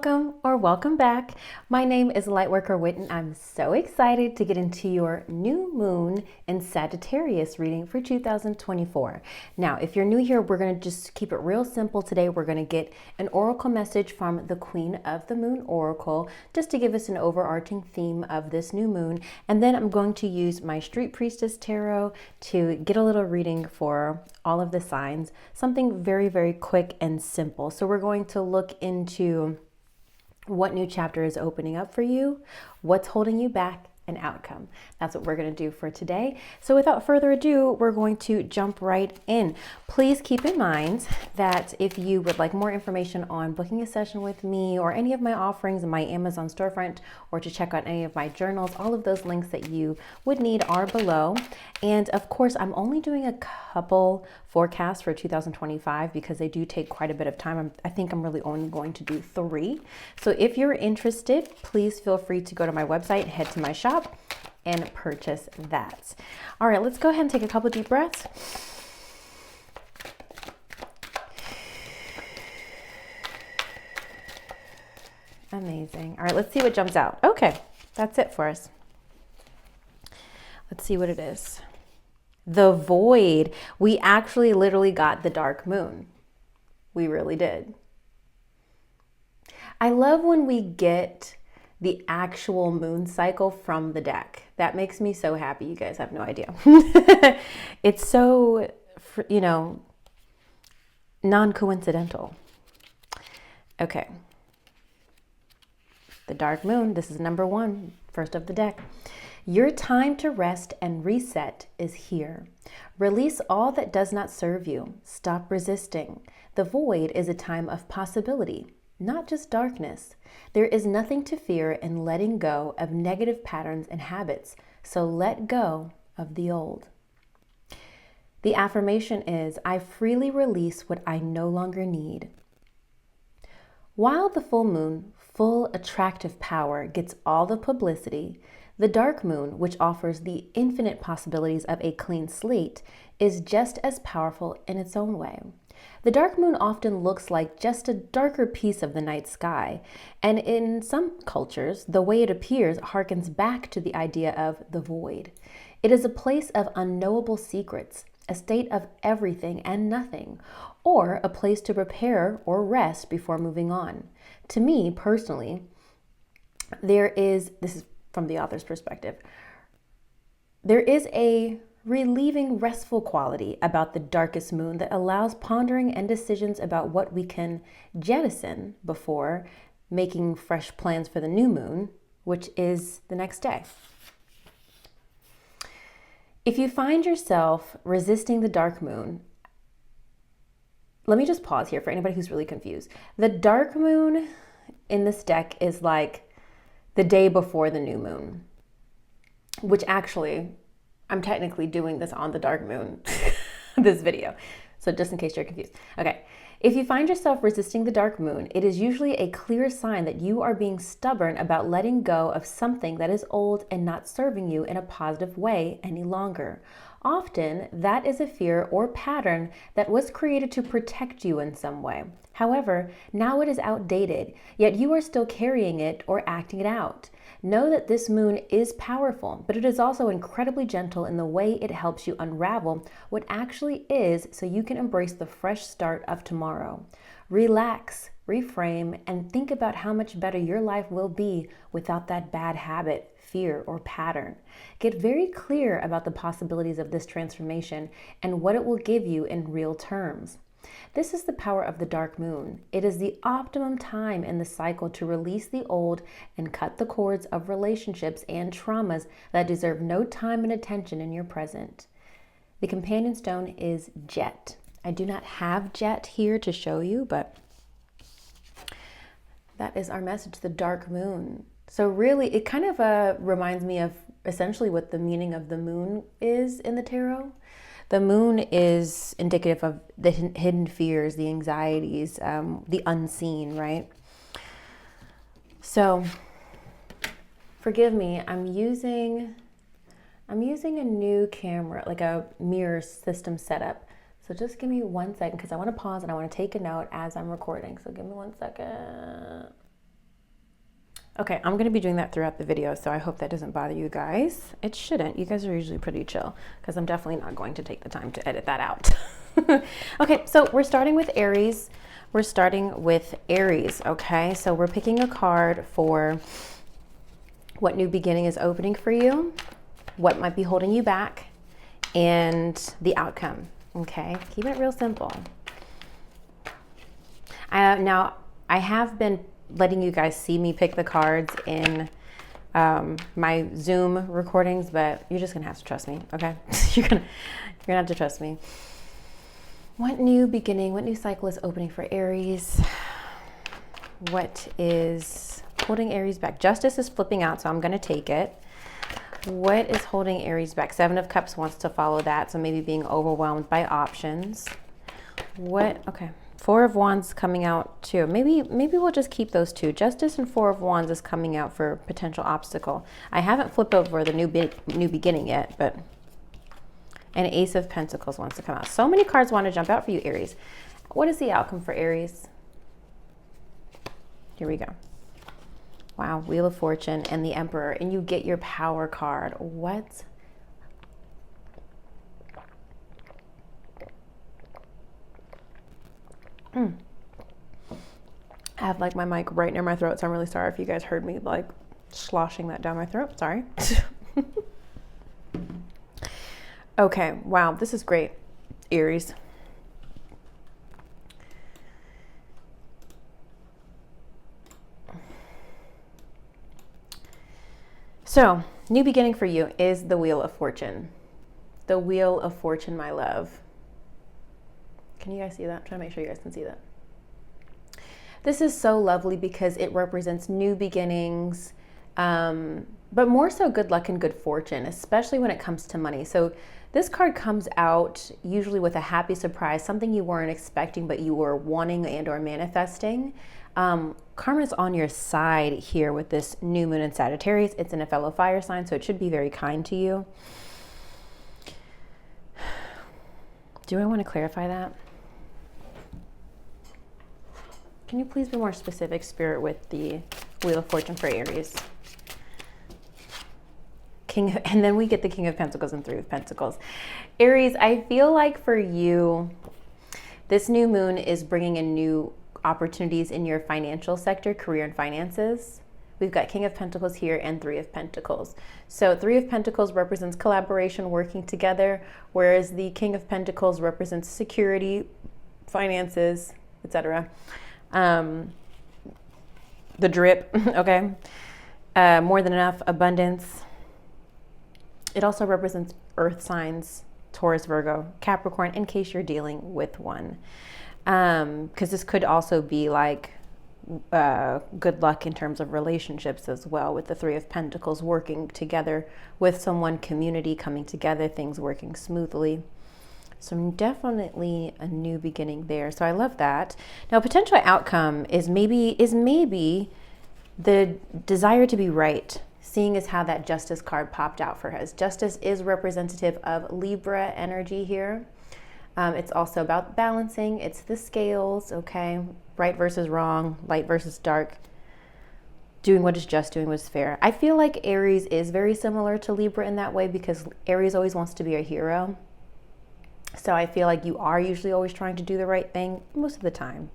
Welcome or welcome back. My name is Lightworker Whit and I'm so excited to get into your new moon in Sagittarius reading for 2024. Now, if you're new here, we're going to just keep it real simple today. We're going to get an oracle message from the Queen of the Moon Oracle just to give us an overarching theme of this new moon. And then I'm going to use my Street Priestess Tarot to get a little reading for all of the signs, something very, very quick and simple. So we're going to look into what new chapter is opening up for you, what's holding you back, an outcome. That's what we're going to do for today. So without further ado, we're going to jump right in. Please keep in mind that if you would like more information on booking a session with me or any of my offerings in my Amazon storefront, or to check out any of my journals, all of those links that you would need are below. And of course, I'm only doing a couple forecasts for 2025 because they do take quite a bit of time. I think I'm really only going to do 3. So if you're interested, please feel free to go to my website and head to my shop and purchase that. All right, let's go ahead and take a couple deep breaths. Amazing. All right, let's see what jumps out. Okay, that's it for us. Let's see what it is. The void. We actually literally got the dark moon. We really did. I love when we get the actual moon cycle from the deck. That makes me so happy. You guys have no idea. It's so, non-coincidental. Okay. The dark moon. This is number 1, first of the deck. Your time to rest and reset is here. Release all that does not serve you. Stop resisting. The void is a time of possibility, not just darkness. There is nothing to fear in letting go of negative patterns and habits, so let go of the old. The affirmation is, I freely release what I no longer need. While the full moon, full attractive power, gets all the publicity, the dark moon, which offers the infinite possibilities of a clean slate, is just as powerful in its own way. The dark moon often looks like just a darker piece of the night sky, and in some cultures, the way it appears harkens back to the idea of the void. It is a place of unknowable secrets, a state of everything and nothing, or a place to prepare or rest before moving on. To me, personally, this is from the author's perspective, there is a relieving, restful quality about the darkest moon that allows pondering and decisions about what we can jettison before making fresh plans for the new moon, which is the next day. If you find yourself resisting the dark moon, let me just pause here for anybody who's really confused. The dark moon in this deck is like the day before the new moon, which actually, I'm technically doing this on the dark moon, this video. So just in case you're confused. Okay. If you find yourself resisting the dark moon, it is usually a clear sign that you are being stubborn about letting go of something that is old and not serving you in a positive way any longer. Often, that is a fear or pattern that was created to protect you in some way. However, now it is outdated, yet you are still carrying it or acting it out. Know that this moon is powerful, but it is also incredibly gentle in the way it helps you unravel what actually is so you can embrace the fresh start of tomorrow. Relax, reframe, and think about how much better your life will be without that bad habit, fear, or pattern. Get very clear about the possibilities of this transformation and what it will give you in real terms. This is the power of the dark moon. It is the optimum time in the cycle to release the old and cut the cords of relationships and traumas that deserve no time and attention in your present. The companion stone is Jet. I do not have Jet here to show you, but that is our message, the dark moon. So really, it kind of reminds me of essentially what the meaning of the moon is in the tarot. The moon is indicative of the hidden fears, the anxieties, the unseen, right? So, forgive me, I'm using a new camera, like a mirror system setup. So just give me 1 second because I want to pause and I want to take a note as I'm recording. So give me 1 second. Okay, I'm going to be doing that throughout the video, so I hope that doesn't bother you guys. It shouldn't. You guys are usually pretty chill, because I'm definitely not going to take the time to edit that out. Okay, so we're starting with Aries. We're starting with Aries, okay? So we're picking a card for what new beginning is opening for you, what might be holding you back, and the outcome, okay? Keeping it real simple. Now, I have been letting you guys see me pick the cards in my Zoom recordings, but you're just gonna have to trust me, okay? You're gonna have to trust me. What new beginning, what new cycle is opening for Aries? What is holding Aries back? Justice is flipping out, so I'm gonna take it. What is holding Aries back? Seven of Cups wants to follow that, so maybe being overwhelmed by options. Okay. Four of Wands coming out too. Maybe we'll just keep those two. Justice and Four of Wands is coming out for potential obstacle. I haven't flipped over the new beginning yet, but an Ace of Pentacles wants to come out. So many cards want to jump out for you, Aries. What is the outcome for Aries? Here we go. Wow, Wheel of Fortune and the Emperor, and you get your Power card. What? I have like my mic right near my throat, so I'm really sorry if you guys heard me like sloshing that down my throat. Sorry. Okay, wow, this is great, Aries. So, new beginning for you is the Wheel of Fortune. The Wheel of Fortune, my love. Can you guys see that? I'm trying to make sure you guys can see that. This is so lovely because it represents new beginnings, but more so good luck and good fortune, especially when it comes to money. So this card comes out usually with a happy surprise, something you weren't expecting, but you were wanting and or manifesting. Karma is on your side here with this new moon in Sagittarius. It's in a fellow fire sign, so it should be very kind to you. Do I want to clarify that? Can you please be more specific, Spirit, with the Wheel of Fortune for Aries? And then we get the King of Pentacles and Three of Pentacles. Aries, I feel like for you, this new moon is bringing in new opportunities in your financial sector, career and finances. We've got King of Pentacles here and Three of Pentacles. So Three of Pentacles represents collaboration, working together, whereas the King of Pentacles represents security, finances, etc. The drip, okay? More than enough, abundance. It also represents earth signs, Taurus, Virgo, Capricorn, in case you're dealing with one. Because this could also be like good luck in terms of relationships as well, with the Three of Pentacles working together with someone, community coming together, things working smoothly. So definitely a new beginning there. So I love that. Now, potential outcome is maybe the desire to be right, seeing as how that Justice card popped out for us. Justice is representative of Libra energy here. It's also about balancing. It's the scales, okay? Right versus wrong, light versus dark. Doing what is just, doing what is fair. I feel like Aries is very similar to Libra in that way, because Aries always wants to be a hero. So I feel like you are usually always trying to do the right thing most of the time.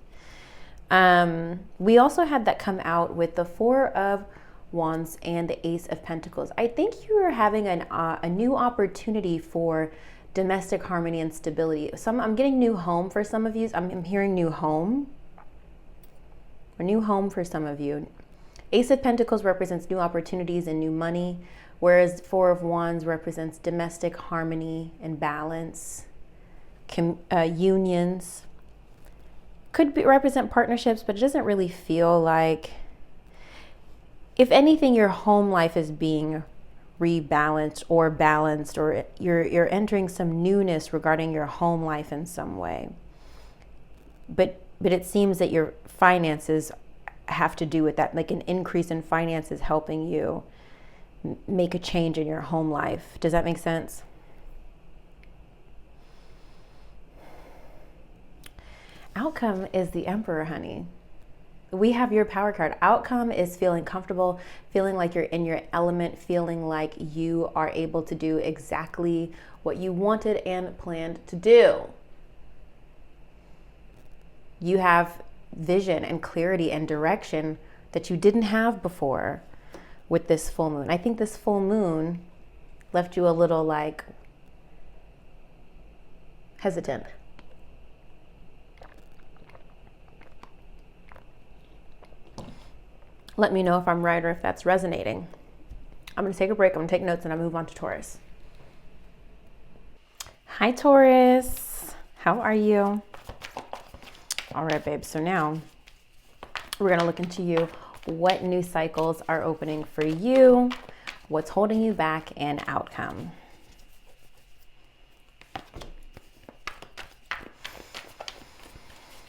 We also had that come out with the Four of Wands and the Ace of Pentacles. I think you are having a new opportunity for domestic harmony and stability. I'm getting new home for some of you. I'm hearing new home. A new home for some of you. Ace of Pentacles represents new opportunities and new money, whereas Four of Wands represents domestic harmony and balance. Unions could represent partnerships, but it doesn't really feel like, if anything, your home life is being rebalanced or balanced, or you're entering some newness regarding your home life in some way. But it seems that your finances have to do with that, like an increase in finances helping you make a change in your home life. Does that make sense? Outcome is the Emperor, honey. we have your power card. Outcome is feeling comfortable, feeling like you're in your element, feeling like you are able to do exactly what you wanted and planned to do. You have vision and clarity and direction that you didn't have before with this full moon. I think this full moon left you a little like hesitant. Let me know if I'm right or if that's resonating. I'm going to take a break. I'm going to take notes and I'll move on to Taurus. Hi, Taurus. How are you? All right, babe. So now we're going to look into you. What new cycles are opening for you? What's holding you back and outcome?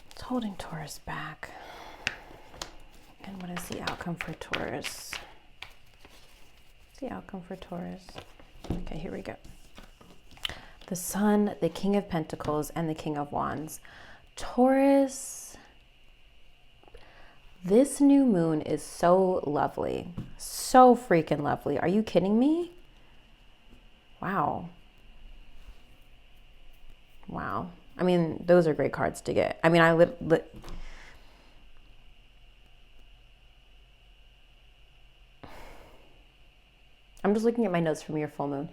What's holding Taurus back? And what is the outcome for Taurus? What's the outcome for Taurus? Okay, here we go. The Sun, the King of Pentacles, and the King of Wands. Taurus, this new moon is so lovely. So freaking lovely. Are you kidding me? Wow. Wow. I mean, those are great cards to get. I mean, I'm just looking at my notes from your full moon.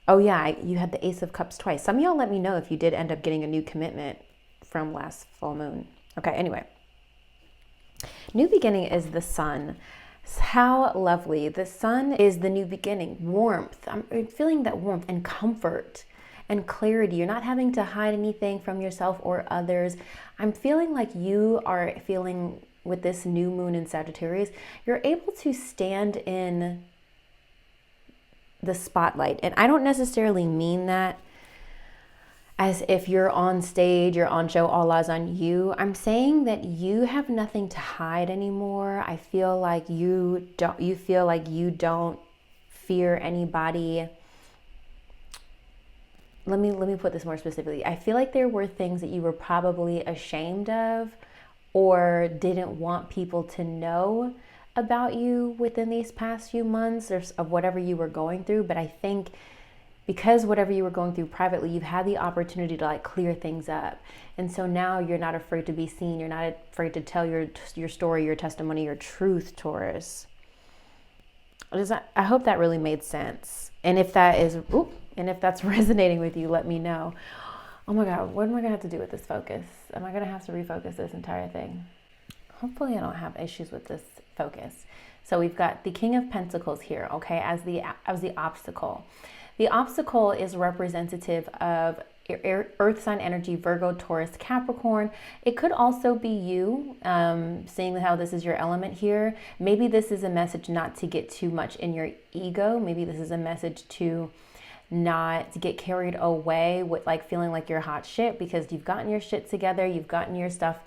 Oh yeah, you had the Ace of Cups twice. Some of y'all let me know if you did end up getting a new commitment from last full moon. Okay, anyway. New beginning is the Sun. How lovely. The Sun is the new beginning. Warmth. I'm feeling that warmth and comfort and clarity. You're not having to hide anything from yourself or others. I'm feeling like you are feeling with this new moon in Sagittarius, you're able to stand in the spotlight. And I don't necessarily mean that as if you're on stage, you're on show, all eyes on you. I'm saying that you have nothing to hide anymore. I feel like you don't fear anybody. Let me put this more specifically. I feel like there were things that you were probably ashamed of or didn't want people to know about you within these past few months or of whatever you were going through. But I think because whatever you were going through privately, you've had the opportunity to like clear things up. And so now you're not afraid to be seen. You're not afraid to tell your story, your testimony, your truth, Taurus. I hope that really made sense. And if that's resonating with you, let me know. Oh my God, what am I gonna have to do with this focus? Am I gonna have to refocus this entire thing? Hopefully I don't have issues with this focus. So we've got the King of Pentacles here, okay, as the obstacle. The obstacle is representative of earth sign energy, Virgo, Taurus, Capricorn. It could also be you, seeing how this is your element here. Maybe this is a message not to get too much in your ego. Maybe this is a message to not get carried away with like feeling like you're hot shit because you've gotten your shit together, you've gotten your stuff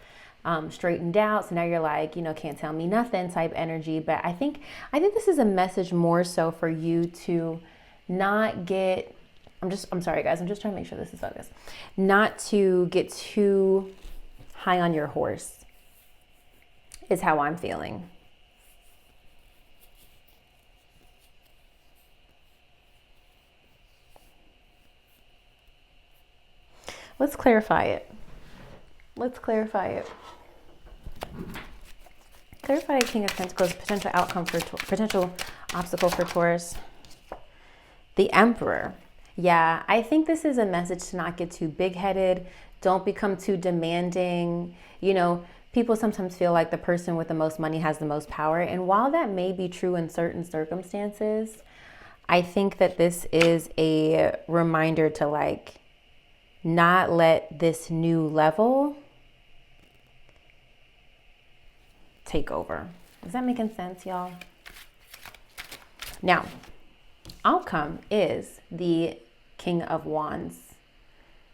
straightened out. So now you're like, can't tell me nothing type energy. But I think this is a message more so for you to not get, I'm sorry guys, I'm just trying to make sure this is focused. Not to get too high on your horse is how I'm feeling. Let's clarify it. Clarify King of Pentacles, potential outcome for potential obstacle for Taurus. The Emperor. Yeah, I think this is a message to not get too big-headed. Don't become too demanding. People sometimes feel like the person with the most money has the most power. And while that may be true in certain circumstances, I think that this is a reminder to like not let this new level take over. Is that making sense, y'all? Now, outcome is the King of Wands.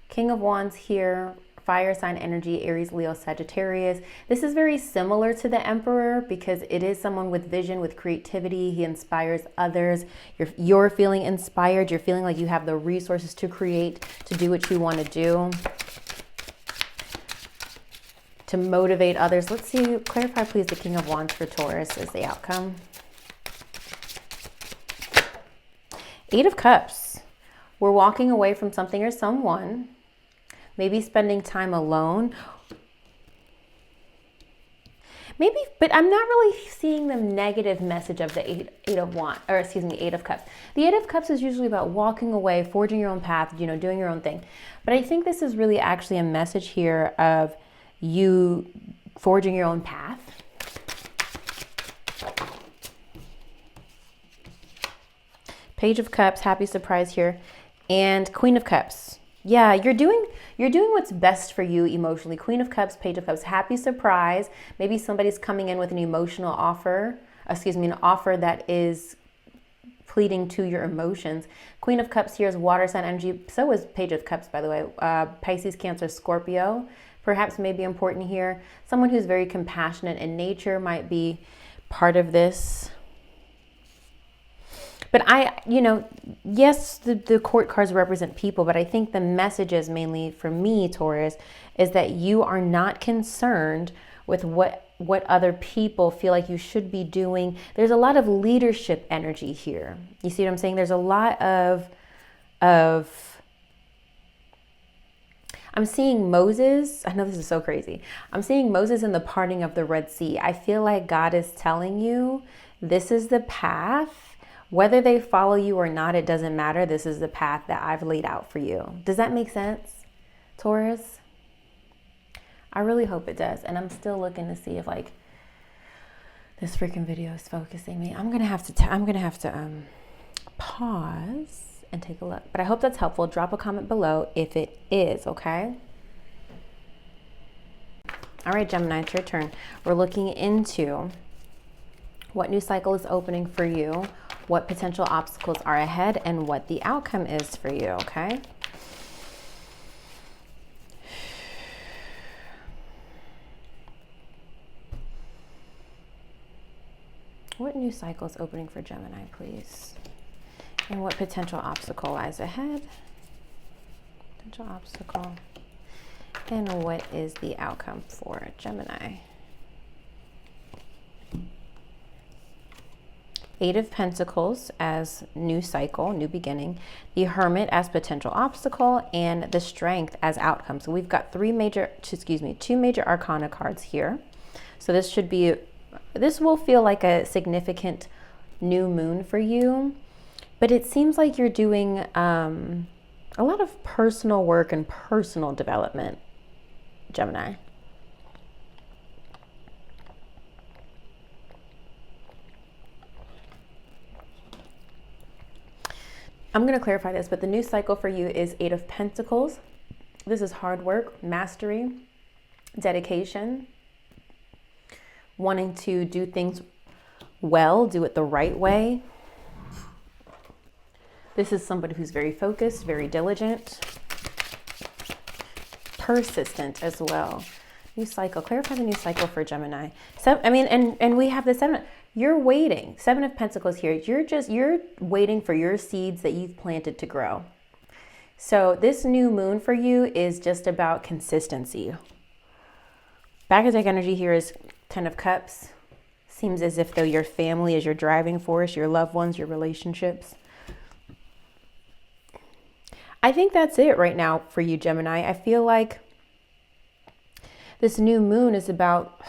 King of Wands here, fire sign energy, Aries, Leo, Sagittarius. This is very similar to the Emperor because it is someone with vision, with creativity. He inspires others. You're feeling inspired. You're feeling like you have the resources to create, to do what you want to do. to motivate others. Let's see, clarify please the King of Wands for Taurus is the outcome. Eight of Cups. We're walking away from something or someone, maybe spending time alone. Maybe, but I'm not really seeing the negative message of the Eight of Cups. The Eight of Cups is usually about walking away, forging your own path, you know, doing your own thing. But I think this is really actually a message here of you forging your own path. Page of Cups, happy surprise here. And Queen of Cups. Yeah, you're doing what's best for you emotionally. Queen of Cups, Page of Cups, happy surprise. Maybe somebody's coming in with an emotional offer, an offer that is pleading to your emotions. Queen of Cups here is water sign energy. So is Page of Cups, by the way. Pisces, Cancer, Scorpio, perhaps may be important here. Someone who's very compassionate in nature might be part of this. But yes, the court cards represent people, but I think the messages mainly for me, Taurus, is that you are not concerned with what other people feel like you should be doing. There's a lot of leadership energy here. You see what I'm saying? There's a lot of I'm seeing Moses. I know this is so crazy. I'm seeing Moses in the parting of the Red Sea. I feel like God is telling you, this is the path. Whether they follow you or not, it doesn't matter. This is the path that I've laid out for you. Does that make sense, Taurus? I really hope it does. And I'm still looking to see if like this freaking video is focusing me. I'm gonna have to pause and take a look. But I hope that's helpful. Drop a comment below if it is, okay? All right, Gemini, it's your turn. We're looking into what new cycle is opening for you, what potential obstacles are ahead, and what the outcome is for you, okay? What new cycle is opening for Gemini, please? And what potential obstacle lies ahead? Potential obstacle. And what is the outcome for Gemini? Eight of Pentacles as new cycle, new beginning. The Hermit as potential obstacle, and the Strength as outcome. So we've got two major arcana cards here. So this will feel like a significant new moon for you, but it seems like you're doing a lot of personal work and personal development, Gemini. I'm going to clarify this, but the new cycle for you is Eight of Pentacles. This is hard work, mastery, dedication, wanting to do things well, do it the right way. This is somebody who's very focused, very diligent, persistent as well. New cycle. Clarify the new cycle for Gemini. So, and we have the seven. You're waiting. Seven of Pentacles here. You're waiting for your seeds that you've planted to grow. So this new moon for you is just about consistency. Back of deck energy here is Ten of Cups. Seems as if though your family is your driving force, your loved ones, your relationships. I think that's it right now for you, Gemini. I feel like this new moon is about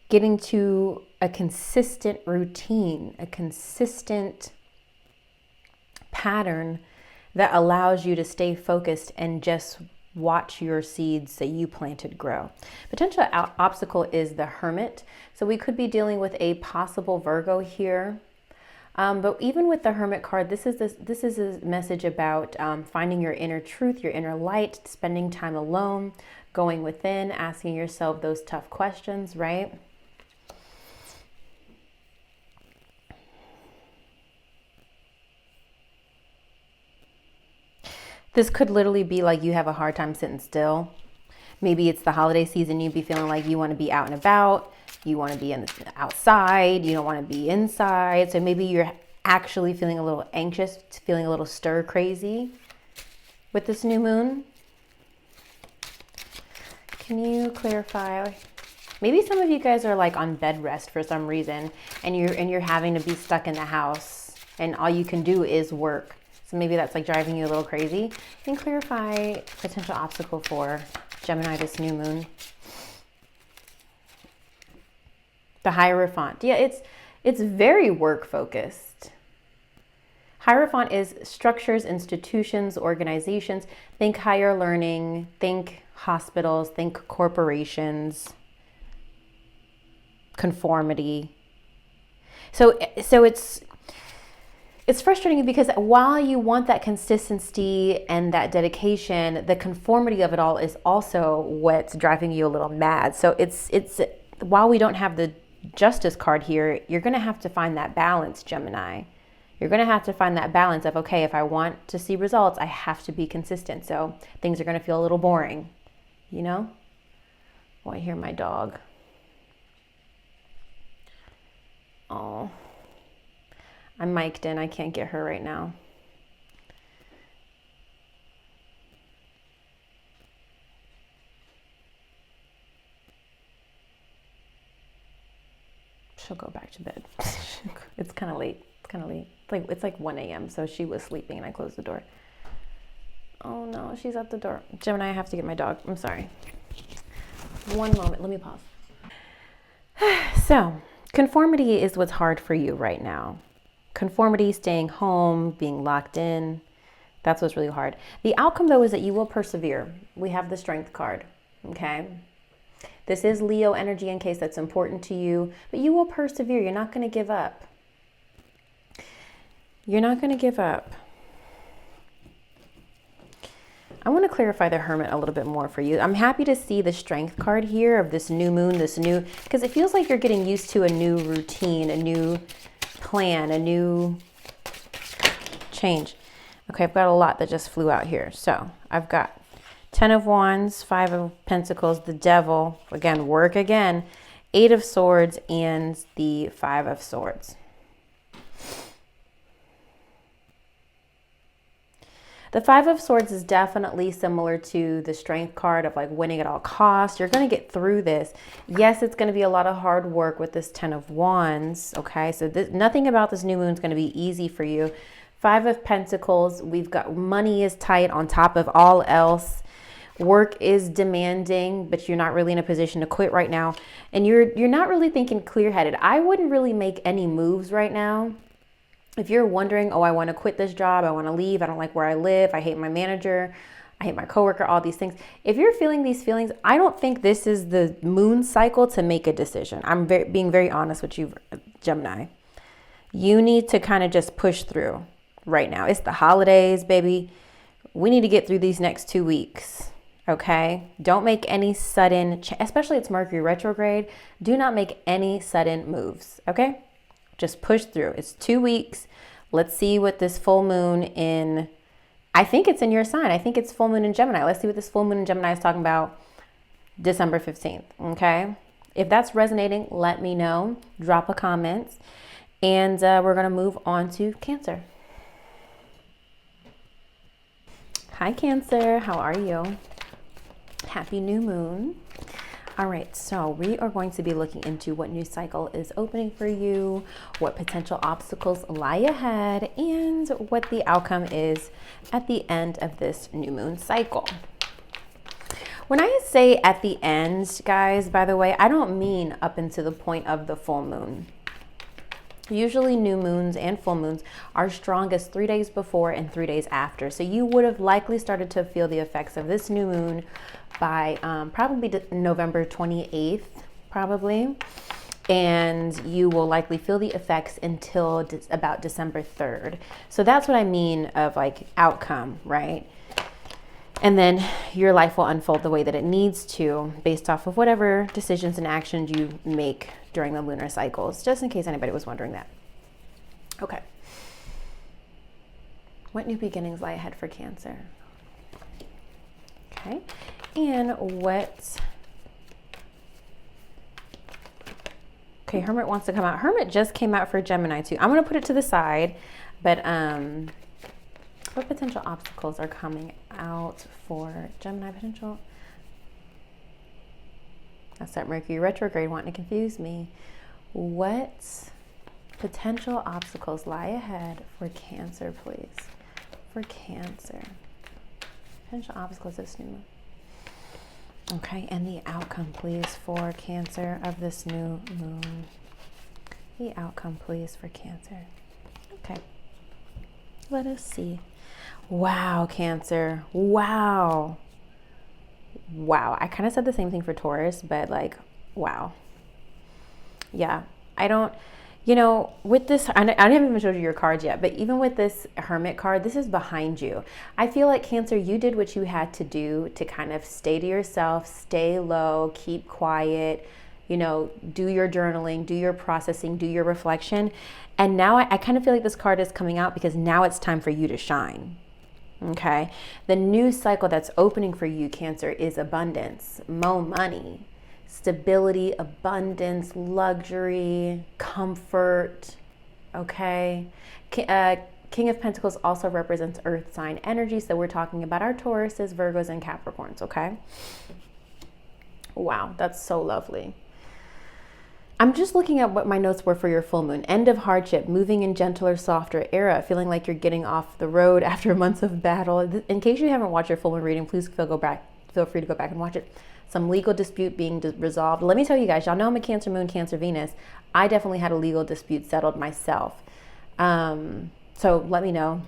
getting to a consistent routine, a consistent pattern that allows you to stay focused and just watch your seeds that you planted grow. Potential obstacle is the Hermit. So we could be dealing with a possible Virgo here. But even with the Hermit card, this is a message about finding your inner truth, your inner light, spending time alone, going within, asking yourself those tough questions, right? This could literally be like you have a hard time sitting still. Maybe it's the holiday season. You'd be feeling like you want to be out and about. You want to be outside. You don't want to be inside. So maybe you're actually feeling a little anxious, feeling a little stir crazy with this new moon. Can you clarify? Maybe some of you guys are like on bed rest for some reason, and you're having to be stuck in the house, and all you can do is work. So maybe that's like driving you a little crazy. Can you clarify potential obstacle for Gemini this new moon? The Hierophant. Yeah, it's very work focused. Hierophant is structures, institutions, organizations. Think higher learning, think hospitals, think corporations, conformity. So it's frustrating because while you want that consistency and that dedication, the conformity of it all is also what's driving you a little mad. So it's while we don't have the Justice card here, you're going to have to find that balance, Gemini. You're going to have to find that balance of, okay, if I want to see results, I have to be consistent. So things are going to feel a little boring, you know? Oh, I hear my dog. Oh, I'm mic'd in. I can't get her right now. She'll go back to bed. It's kind of late. It's like 1 a.m. So she was sleeping and I closed the door. Oh no, she's at the door. Gemini, I have to get my dog. I'm sorry. One moment. Let me pause. So, conformity is what's hard for you right now. Conformity, staying home, being locked in. That's what's really hard. The outcome though is that you will persevere. We have the Strength card. Okay. This is Leo energy in case that's important to you, but you will persevere. You're not going to give up. You're not going to give up. I want to clarify the Hermit a little bit more for you. I'm happy to see the Strength card here of this new moon, because it feels like you're getting used to a new routine, a new plan, a new change. Okay, I've got a lot that just flew out here. So I've got 10 of Wands, 5 of Pentacles, the Devil, again, work again, 8 of Swords, and the 5 of Swords. The 5 of Swords is definitely similar to the Strength card of like winning at all costs. You're going to get through this. Yes, it's going to be a lot of hard work with this 10 of Wands. Okay, so nothing about this new moon is going to be easy for you. 5 of Pentacles, we've got money is tight on top of all else. Work is demanding, but you're not really in a position to quit right now. And you're not really thinking clear-headed. I wouldn't really make any moves right now. If you're wondering, oh, I want to quit this job, I want to leave, I don't like where I live, I hate my manager, I hate my coworker, all these things. If you're feeling these feelings, I don't think this is the moon cycle to make a decision. I'm being very honest with you, Gemini. You need to kind of just push through right now. It's the holidays, baby. We need to get through these next 2 weeks. Okay, don't make any sudden, especially it's Mercury retrograde. Do not make any sudden moves. Okay, just push through. It's 2 weeks. Let's see what this full moon in, I think it's in your sign. I think it's full moon in Gemini. Let's see what this full moon in Gemini is talking about December 15th. Okay, if that's resonating, let me know. Drop a comment, and we're going to move on to Cancer. Hi, Cancer. How are you? Happy new moon. All right, so we are going to be looking into what new cycle is opening for you, what potential obstacles lie ahead, and what the outcome is at the end of this new moon cycle. When I say at the end, guys, by the way, I don't mean up until the point of the full moon. Usually new moons and full moons are strongest 3 days before and 3 days after. So you would have likely started to feel the effects of this new moon by probably November 28th, probably. And you will likely feel the effects until about December 3rd. So that's what I mean of like outcome, right? And then your life will unfold the way that it needs to based off of whatever decisions and actions you make during the lunar cycles, just in case anybody was wondering that. Okay. What new beginnings lie ahead for Cancer? Okay. And what... Okay, Hermit wants to come out. Hermit just came out for Gemini too. I'm going to put it to the side, but what potential obstacles are coming out for Gemini potential? That's that Mercury retrograde wanting to confuse me. What potential obstacles lie ahead for Cancer, please? For Cancer. Potential obstacles of this new moon. Okay, and the outcome, please, for Cancer of this new moon. The outcome, please, for Cancer. Okay. Let us see. Wow, Cancer. Wow. Wow. I kind of said the same thing for Taurus, but like, wow. Yeah. I don't, with this, I haven't even showed you your cards yet, but even with this Hermit card, this is behind you. I feel like Cancer, you did what you had to do to kind of stay to yourself, stay low, keep quiet, do your journaling, do your processing, do your reflection. And now I kind of feel like this card is coming out because now it's time for you to shine. Okay. The new cycle that's opening for you, Cancer, is abundance, more money, stability, abundance, luxury, comfort. Okay. King of Pentacles also represents earth sign energy. So we're talking about our Tauruses, Virgos, and Capricorns. Okay. Wow. That's so lovely. I'm just looking at what my notes were for your full moon. End of hardship, moving in gentler, softer era, feeling like you're getting off the road after months of battle. In case you haven't watched your full moon reading, please feel free to go back and watch it. Some legal dispute being resolved. Let me tell you guys, y'all know I'm a Cancer moon, Cancer Venus. I definitely had a legal dispute settled myself. So let me know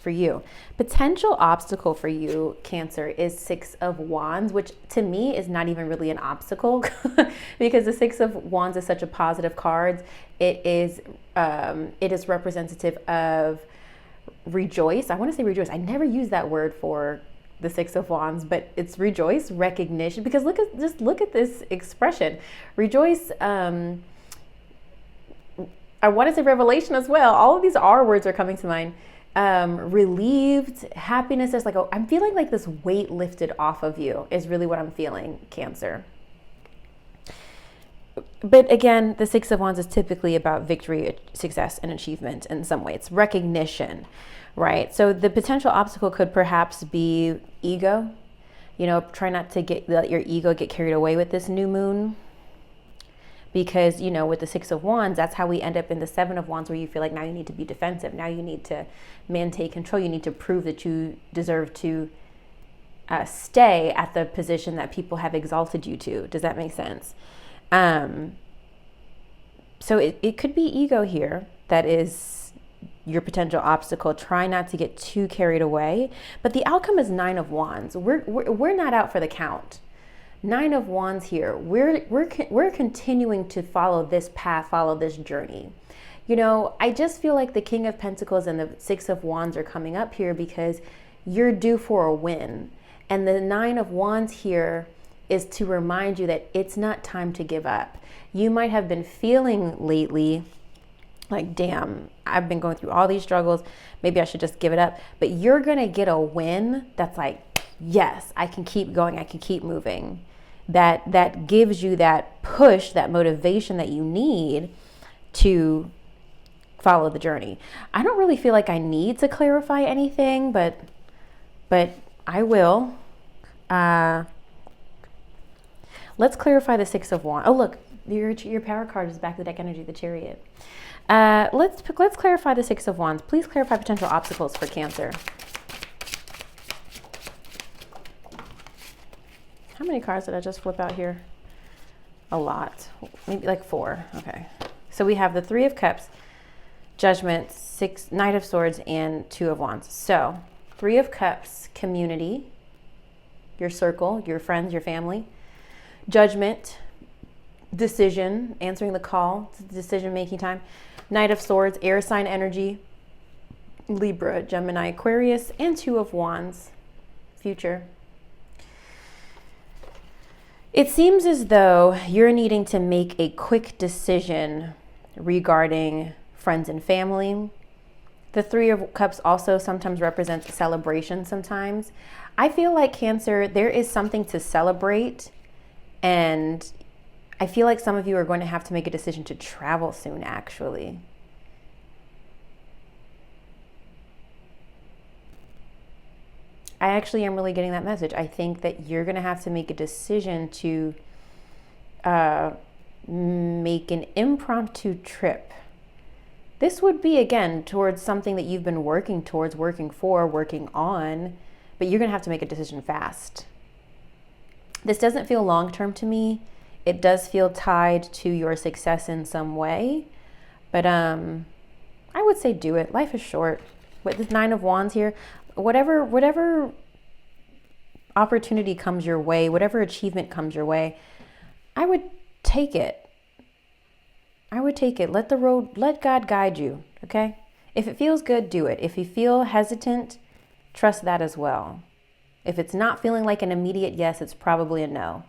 for you. Potential obstacle for you, Cancer, is Six of Wands, which to me is not even really an obstacle because the Six of Wands is such a positive card. It is representative of rejoice. I want to say rejoice. I never use that word for the Six of Wands, but it's rejoice, recognition, because look at this expression. Rejoice, I want to say revelation as well. All of these R words are coming to mind. Relieved, happiness. Is like, I'm feeling like this weight lifted off of you is really what I'm feeling, Cancer. But again, the Six of Wands is typically about victory, success, and achievement in some way. It's recognition, right? So the potential obstacle could perhaps be ego. Try not to let your ego get carried away with this new moon. Because, with the Six of Wands, that's how we end up in the Seven of Wands, where you feel like now you need to be defensive. Now you need to maintain control. You need to prove that you deserve to stay at the position that people have exalted you to. Does that make sense? So it could be ego here that is your potential obstacle. Try not to get too carried away. But the outcome is Nine of Wands. We're not out for the count. Nine of Wands here. We're continuing to follow this path, follow this journey. I just feel like the King of Pentacles and the Six of Wands are coming up here because you're due for a win. And the Nine of Wands here is to remind you that it's not time to give up. You might have been feeling lately like, damn, I've been going through all these struggles. Maybe I should just give it up. But you're going to get a win that's like, yes, I can keep going. I can keep moving. That gives you that push, that motivation that you need to follow the journey. I don't really feel like I need to clarify anything, but I will. Let's clarify the Six of Wands. Oh, look, your power card is back to the deck energy, the Chariot. Let's clarify the Six of Wands. Please clarify potential obstacles for Cancer. How many cards did I just flip out here? A lot. Maybe like 4. Okay. So we have the Three of Cups, Judgment, Knight of Swords, and Two of Wands. So Three of Cups, community, your circle, your friends, your family. Judgment, decision, answering the call, decision-making time. Knight of Swords, air sign energy, Libra, Gemini, Aquarius, and Two of Wands, future. It seems as though you're needing to make a quick decision regarding friends and family. The Three of Cups also sometimes represents celebration sometimes. I feel like Cancer, there is something to celebrate, and I feel like some of you are going to have to make a decision to travel soon, actually. I actually am really getting that message. I think that you're going to have to make a decision to make an impromptu trip. This would be, again, towards something that you've been working towards, working on, but you're going to have to make a decision fast. This doesn't feel long-term to me. It does feel tied to your success in some way, but I would say do it. Life is short. With the 9 of Wands here, whatever opportunity comes your way, whatever achievement comes your way, I would take it. Let God guide you, okay? If it feels good, do it. If you feel hesitant, trust that as well. If it's not feeling like an immediate yes, it's probably a no.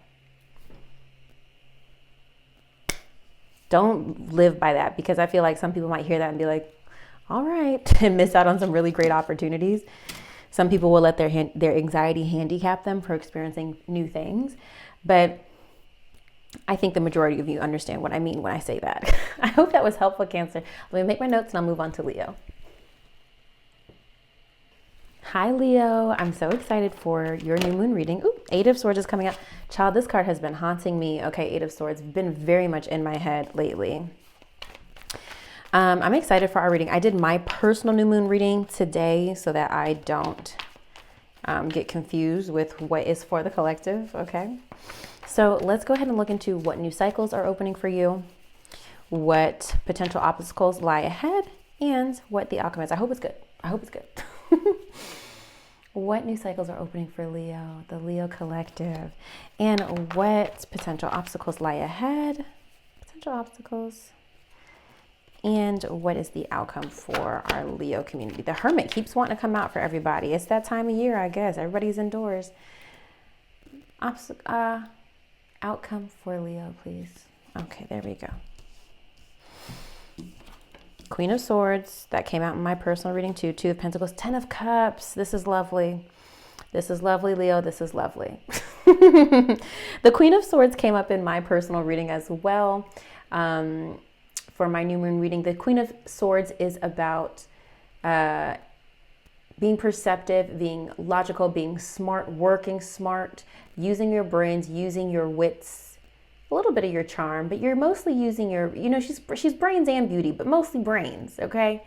Don't live by that, because I feel like some people might hear that and be like, all right, and miss out on some really great opportunities. Some people will let their anxiety handicap them for experiencing new things. But I think the majority of you understand what I mean when I say that. I hope that was helpful, Cancer. Let me make my notes and I'll move on to Leo. Hi, Leo. I'm so excited for your new moon reading. Ooh, 8 of Swords is coming out. Child, this card has been haunting me. Okay, 8 of Swords, been very much in my head lately. I'm excited for our reading. I did my personal new moon reading today so that I don't get confused with what is for the collective, okay? So let's go ahead and look into what new cycles are opening for you, what potential obstacles lie ahead, and what the outcome is. I hope it's good. I hope it's good. What new cycles are opening for Leo, the Leo collective, and what potential obstacles lie ahead, potential obstacles, and what is the outcome for our Leo community? The Hermit keeps wanting to come out for everybody. It's that time of year, I guess. Everybody's indoors. Outcome for Leo, please. Okay, there we go. Queen of Swords, that came out in my personal reading too. 2 of Pentacles, 10 of Cups. This is lovely. This is lovely, Leo. This is lovely. The Queen of Swords came up in my personal reading as well. For my new moon reading, the Queen of Swords is about being perceptive, being logical, being smart, working smart, using your brains, using your wits, a little bit of your charm, but you're mostly using your, she's brains and beauty, but mostly brains, okay?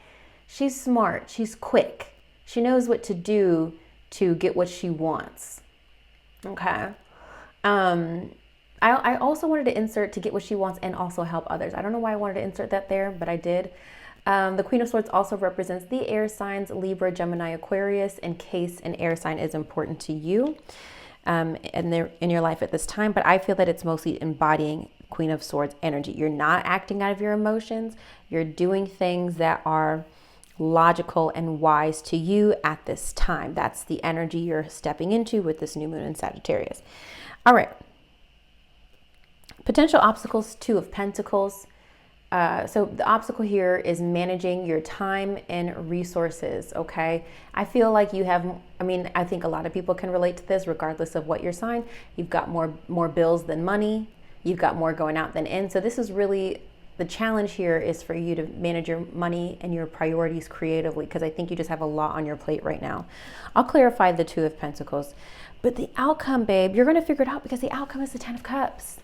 She's smart, she's quick. She knows what to do to get what she wants, okay? I also wanted to insert to get what she wants and also help others. I don't know why I wanted to insert that there, but I did. The Queen of Swords also represents the air signs, Libra, Gemini, Aquarius, in case an air sign is important to you and they're in your life at this time. But I feel that it's mostly embodying Queen of Swords energy. You're not acting out of your emotions. You're doing things that are logical and wise to you at this time. That's the energy you're stepping into with this new moon in Sagittarius. All right. Potential obstacles, 2 of Pentacles. So the obstacle here is managing your time and resources, okay? I feel like you have, I think a lot of people can relate to this regardless of what your sign. You've got more bills than money. You've got more going out than in. So this is really, the challenge here is for you to manage your money and your priorities creatively, because I think you just have a lot on your plate right now. I'll clarify the 2 of Pentacles. But the outcome, babe, you're going to figure it out, because the outcome is the 10 of Cups.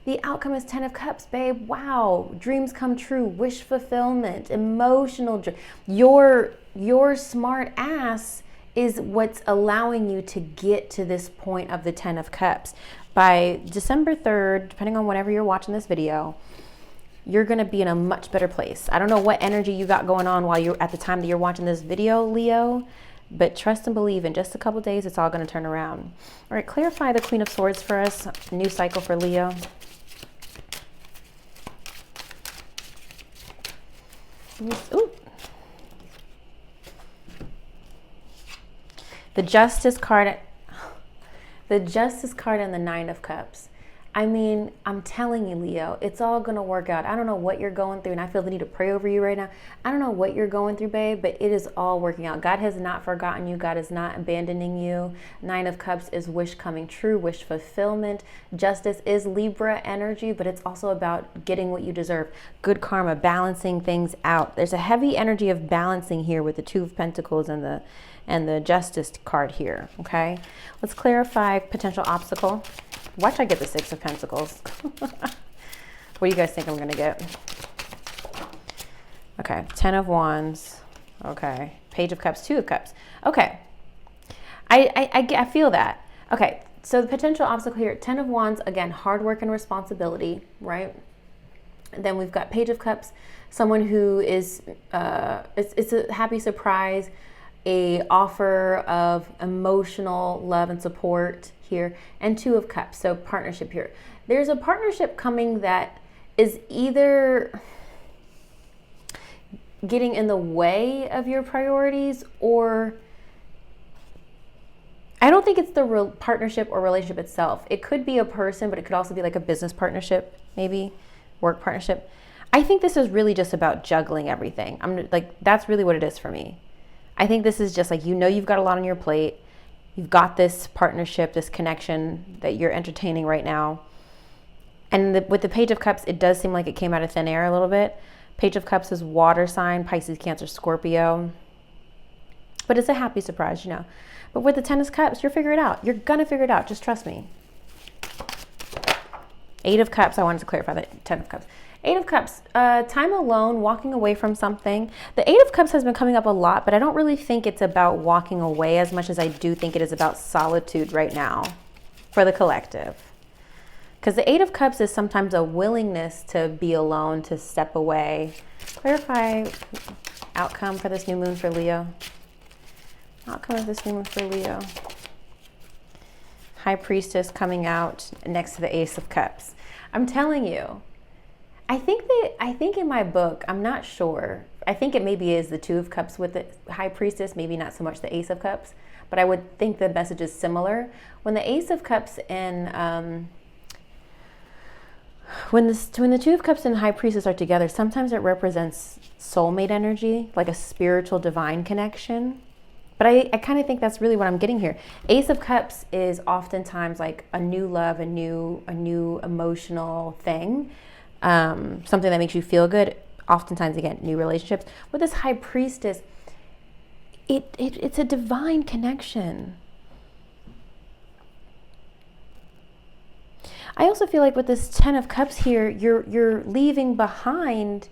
The outcome is 10 of Cups, babe. Wow. Dreams come true. Wish fulfillment. Emotional. Your smart ass is what's allowing you to get to this point of the 10 of Cups. By December 3rd, depending on whenever you're watching this video, you're going to be in a much better place. I don't know what energy you got going on while you're at the time that you're watching this video, Leo, but trust and believe in just a couple days, it's all going to turn around. All right, clarify the Queen of Swords for us. New cycle for Leo. Ooh. The Justice card. The Justice card and the 9 of Cups. I'm telling you, Leo, it's all going to work out. I don't know what you're going through, and I feel the need to pray over you right now. I don't know what you're going through, babe, but it is all working out. God has not forgotten you. God is not abandoning you. 9 of Cups is wish coming true, wish fulfillment. Justice is Libra energy, but it's also about getting what you deserve. Good karma, balancing things out. There's a heavy energy of balancing here with the 2 of Pentacles and the Justice card here, okay? Let's clarify potential obstacle. Watch I get the Six of Pentacles. What do you guys think I'm going to get? Okay, 10 of Wands. Okay, Page of Cups, 2 of Cups. Okay, I feel that. Okay, so the potential obstacle here, 10 of Wands, again, hard work and responsibility, right? And then we've got Page of Cups, someone who is, it's a happy surprise, a offer of emotional love and support here, and 2 of Cups, so partnership here. There's a partnership coming that is either getting in the way of your priorities, or I don't think it's the partnership or relationship itself. It could be a person, but it could also be like a business partnership, maybe work partnership. I think this is really just about juggling everything. I'm like, that's really what it is for me. I think this is just like, you know, you've got a lot on your plate. You've got this partnership, this connection that you're entertaining right now. And with the Page of Cups, it does seem like it came out of thin air a little bit. Page of Cups is water sign, Pisces, Cancer, Scorpio. But it's a happy surprise, you know. But with the 10 of Cups, you'll figure it out. You're going to figure it out. Just trust me. 8 of Cups. I wanted to clarify that. 10 of Cups. 8 of Cups. Time alone, walking away from something. The 8 of Cups has been coming up a lot, but I don't really think it's about walking away as much as I do think it is about solitude right now for the collective. Because the 8 of Cups is sometimes a willingness to be alone, to step away. Clarify outcome for this new moon for Leo. Outcome of this new moon for Leo. High Priestess coming out next to the Ace of Cups. I'm telling you, I think in my book, I'm not sure. I think it maybe is the 2 of Cups with the High Priestess, maybe not so much the Ace of Cups, but I would think the message is similar. When the Ace of Cups and when the 2 of Cups and High Priestess are together, sometimes it represents soulmate energy, like a spiritual divine connection. But I kind of think that's really what I'm getting here. Ace of Cups is oftentimes like a new love, a new emotional thing, something that makes you feel good. Oftentimes, again, new relationships. With this High Priestess, it's a divine connection. I also feel like with this 10 of Cups here, you're leaving behind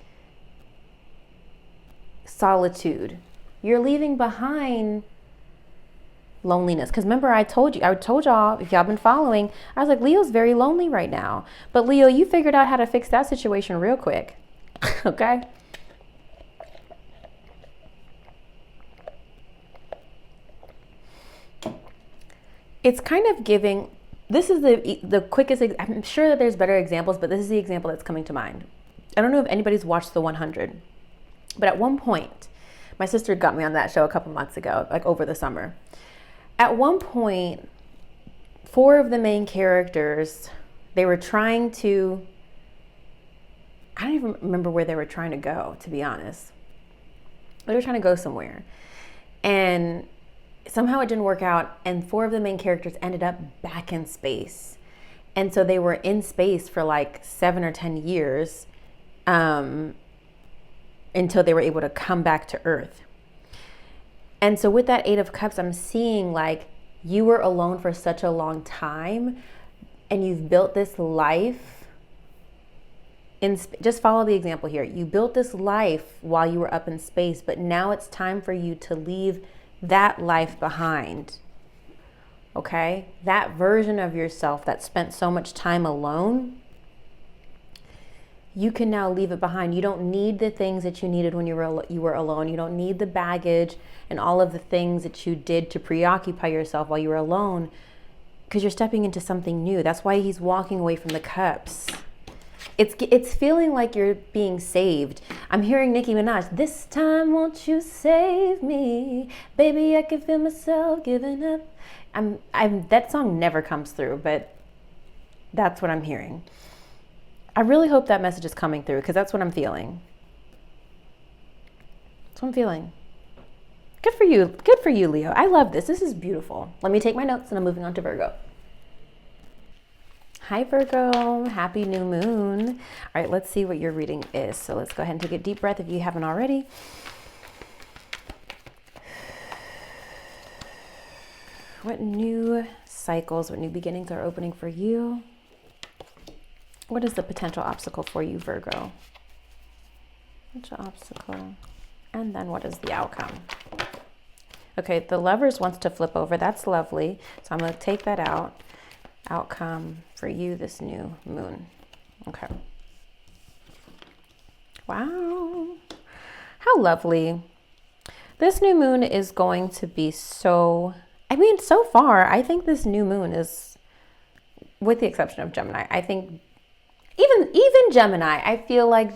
solitude. You're leaving behind loneliness. Because remember, I told y'all, if y'all been following, I was like, Leo's very lonely right now. But Leo, you figured out how to fix that situation real quick. Okay? It's kind of giving, this is the quickest, I'm sure that there's better examples, but this is the example that's coming to mind. I don't know if anybody's watched The 100, but at one point, my sister got me on that show a couple months ago, like over the summer. At one point, 4 of the main characters, they were trying to, I don't even remember where they were trying to go, to be honest. They were trying to go somewhere. And somehow it didn't work out, and 4 of the main characters ended up back in space. And so they were in space for like 7 or 10 years, until they were able to come back to Earth. And so with that 8 of Cups, I'm seeing like you were alone for such a long time, and you've built this life. Just follow the example here. You built this life while you were up in space, but now it's time for you to leave that life behind. Okay? That version of yourself that spent so much time alone, you can now leave it behind. You don't need the things that you needed when you were alone. You don't need the baggage and all of the things that you did to preoccupy yourself while you were alone, because you're stepping into something new. That's why he's walking away from the cups. It's feeling like you're being saved. I'm hearing Nicki Minaj, this time won't you save me? Baby, I can feel myself giving up. That song never comes through, but that's what I'm hearing. I really hope that message is coming through, because that's what I'm feeling. That's what I'm feeling. Good for you. Good for you, Leo. I love this. This is beautiful. Let me take my notes and I'm moving on to Virgo. Hi, Virgo. Happy new moon. All right, let's see what your reading is. So let's go ahead and take a deep breath if you haven't already. What new cycles, what new beginnings are opening for you? What is the potential obstacle for you, Virgo? Potential obstacle. And then what is the outcome? Okay, the Lovers wants to flip over. That's lovely. So I'm going to take that out. Outcome for you, this new moon. Okay. Wow. How lovely. This new moon is going to be so, I mean, so far, I think this new moon is, with the exception of Gemini, I think even Gemini, I feel like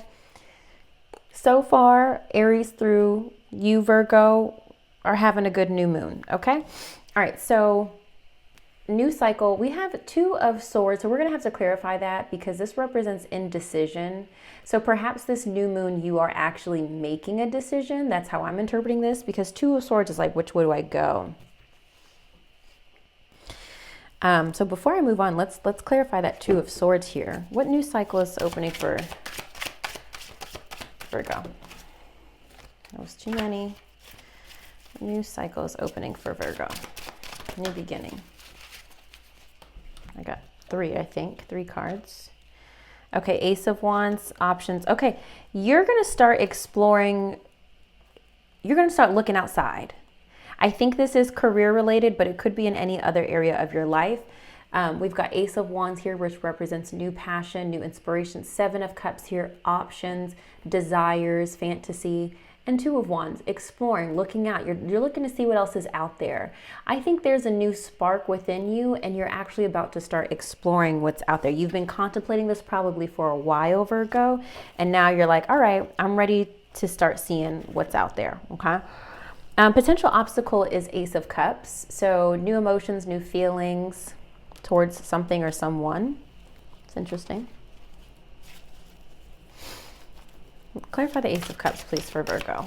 so far, Aries through you, Virgo, are having a good new moon, okay? All right, so new cycle, we have Two of Swords, so we're going to have to clarify that because this represents indecision. So perhaps this new moon, you are actually making a decision. That's how I'm interpreting this, because Two of Swords is like, which way do I go? So before I move on, let's clarify that Two of Swords here. What new cycle is opening for Virgo? That was too many. New cycle is opening for Virgo. New beginning. I got three, I think. 3 cards. Okay, Ace of Wands, options. Okay, you're going to start exploring. You're going to start looking outside. I think this is career related, but it could be in any other area of your life. We've got Ace of Wands here, which represents new passion, new inspiration. 7 of Cups here, options, desires, fantasy. And 2 of Wands, exploring, looking out. You're looking to see what else is out there. I think there's a new spark within you, and you're actually about to start exploring what's out there. You've been contemplating this probably for a while, Virgo, and now you're like, all right, I'm ready to start seeing what's out there, okay? Potential obstacle is Ace of Cups. So new emotions, new feelings towards something or someone. It's interesting. Clarify the Ace of Cups, please, for Virgo.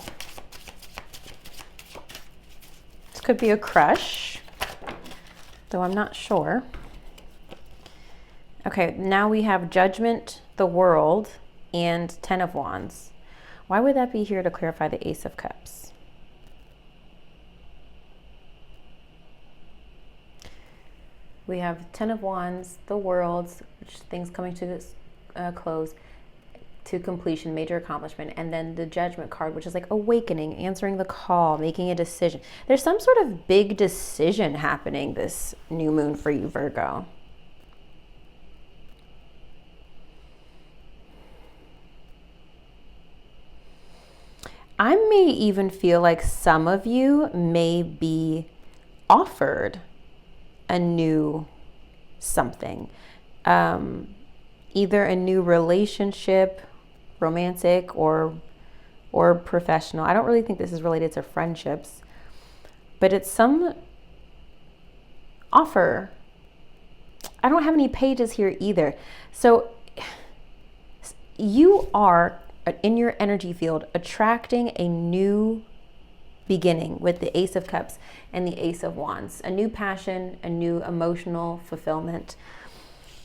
This could be a crush, though I'm not sure. Okay, now we have Judgment, the World, and 10 of Wands. Why would that be here to clarify the Ace of Cups? We have 10 of Wands, the World, which things coming to this close, to completion, major accomplishment, and then the Judgment card, which is like awakening, answering the call, making a decision. There's some sort of big decision happening this new moon for you, Virgo. I may even feel like some of you may be offered a new something, either a new relationship, romantic or professional. I don't really think this is related to friendships, but it's some offer. I don't have any pages here either. So you are in your energy field attracting a new beginning with the Ace of Cups and the Ace of Wands. A new passion, a new emotional fulfillment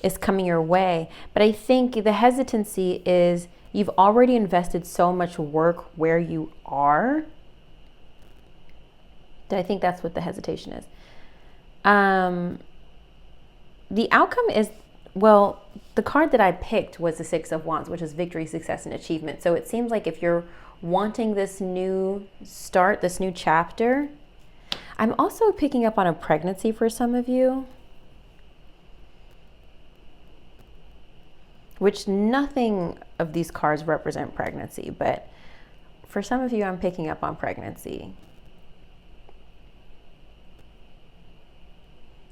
is coming your way. But I think the hesitancy is you've already invested so much work where you are that I think that's what the hesitation is. The outcome is, well, the card that I picked was the 6 of Wands, which is victory, success, and achievement. So it seems like if you're wanting this new start, this new chapter, I'm also picking up on a pregnancy for some of you, which nothing of these cards represent pregnancy, but for some of you, I'm picking up on pregnancy.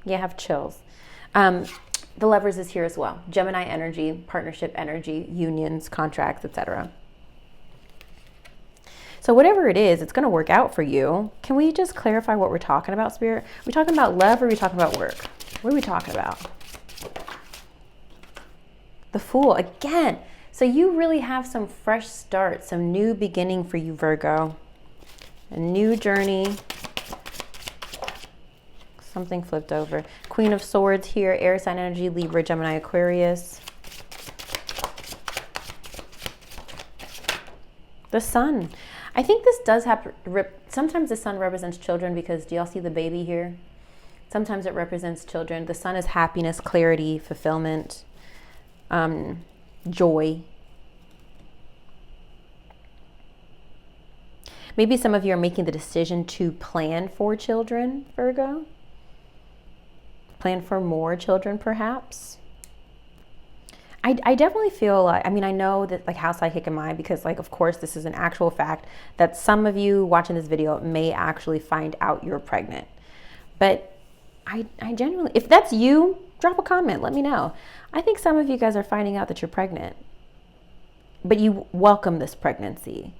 Yeah, I have chills. The Lovers is here as well. Gemini energy, partnership energy, unions, contracts, etc. So whatever it is, it's going to work out for you. Can we just clarify what we're talking about, Spirit? Are we talking about love or are we talking about work? What are we talking about? The Fool, again. So you really have some fresh start, some new beginning for you, Virgo. A new journey. Something flipped over. Queen of Swords here, air sign energy, Libra, Gemini, Aquarius. The Sun. I think this does have, sometimes the Sun represents children because do y'all see the baby here? Sometimes it represents children. The sun is happiness, clarity, fulfillment, joy. Maybe some of you are making the decision to plan for children, Virgo. Plan for more children, perhaps. I definitely feel like, I mean, I know that like how psychic am I, because like, of course, this is an actual fact that some of you watching this video may actually find out you're pregnant. But I genuinely, if that's you, drop a comment, let me know. I think some of you guys are finding out that you're pregnant, but you welcome this pregnancy.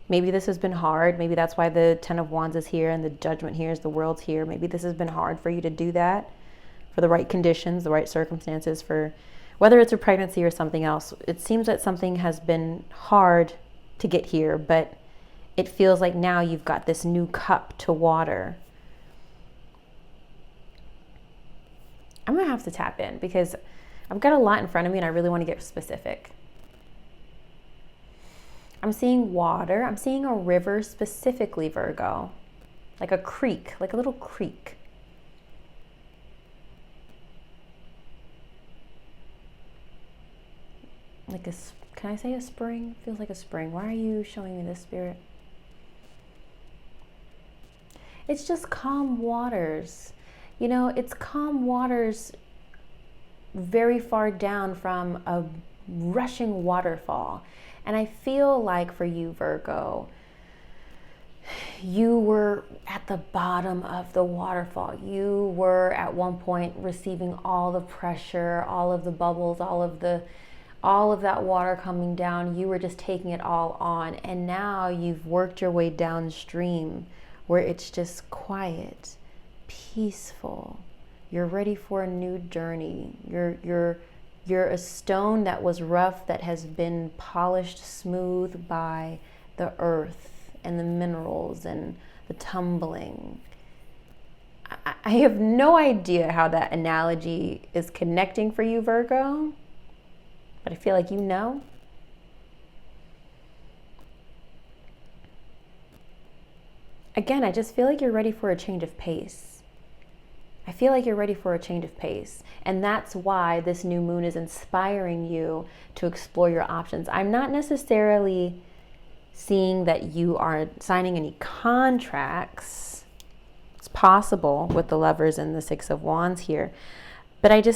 Maybe this has been hard. Maybe that's why the 10 of Wands is here and the Judgment here is the World's here. Maybe this has been hard for you to do that for the right conditions, the right circumstances, for whether it's a pregnancy or something else. It seems that something has been hard to get here, but it feels like now you've got this new cup to water. I'm gonna have to tap in because I've got a lot in front of me and I really want to get specific. I'm seeing water. I'm seeing a river specifically, Virgo. Like a creek, like a little creek. Like a, can I say a spring? Feels like a spring. Why are you showing me this, Spirit? It's just calm waters. You know, it's calm waters very far down from a rushing waterfall. And I feel like for you, Virgo, you were at the bottom of the waterfall. You were at one point receiving all the pressure, all of the bubbles, all of that water coming down. You were just taking it all on. And now you've worked your way downstream where it's just quiet, peaceful. You're ready for a new journey. You're a stone that was rough that has been polished smooth by the earth and the minerals and the tumbling. I have no idea how that analogy is connecting for you, Virgo, but I feel like you know. Again, I just feel like you're ready for a change of pace. I feel like you're ready for a change of pace. And that's why this new moon is inspiring you to explore your options. I'm not necessarily seeing that you are signing any contracts. It's possible with the Lovers and the Six of Wands here. But it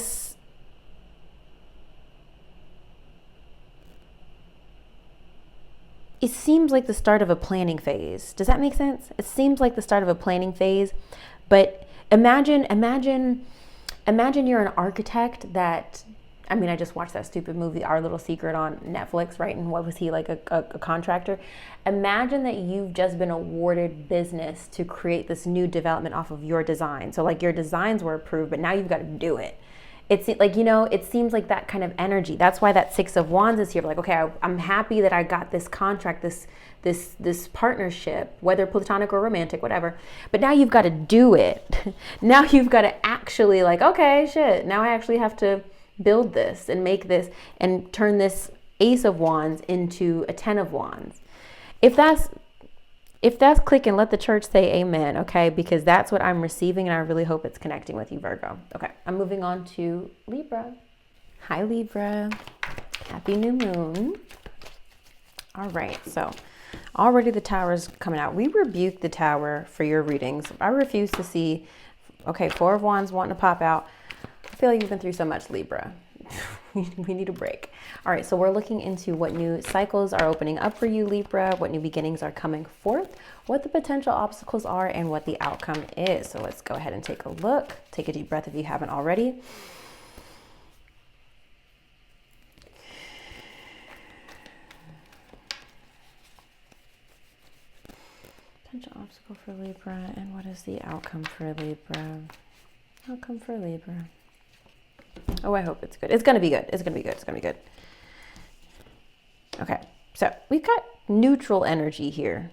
seems like the start of a planning phase. Does that make sense? It seems like the start of a planning phase, but Imagine you're an architect that, I mean, I just watched that stupid movie, Our Little Secret on Netflix, right? And what was he, like a contractor? Imagine that you've just been awarded business to create this new development off of your design. So like your designs were approved, but now you've got to do it. It's like, you know, it seems like that kind of energy. That's why that Six of Wands is here. Like, okay, I'm happy that I got this contract, this partnership, whether platonic or romantic, whatever. But now you've got to do it. Now you've got to actually like, okay, shit. Now I actually have to build this and make this and turn this Ace of Wands into a 10 of Wands. If that's clicking, let the church say amen, okay? Because that's what I'm receiving, and I really hope it's connecting with you, Virgo. Okay, I'm moving on to Libra. Hi, Libra. Happy new moon. All right, so already the Tower is coming out. We rebuke the Tower for your readings. I refuse to see, okay, Four of Wands wanting to pop out. I feel like you've been through so much, Libra. We need a break. All right, so we're looking into what new cycles are opening up for you, Libra, what new beginnings are coming forth, what the potential obstacles are, and what the outcome is. So let's go ahead and take a look. Take a deep breath if you haven't already. Potential obstacle for Libra, and what is the outcome for Libra? Outcome for Libra. Oh, I hope it's good. It's going to be good. It's going to be good. It's going to be good. Okay. So we've got neutral energy here.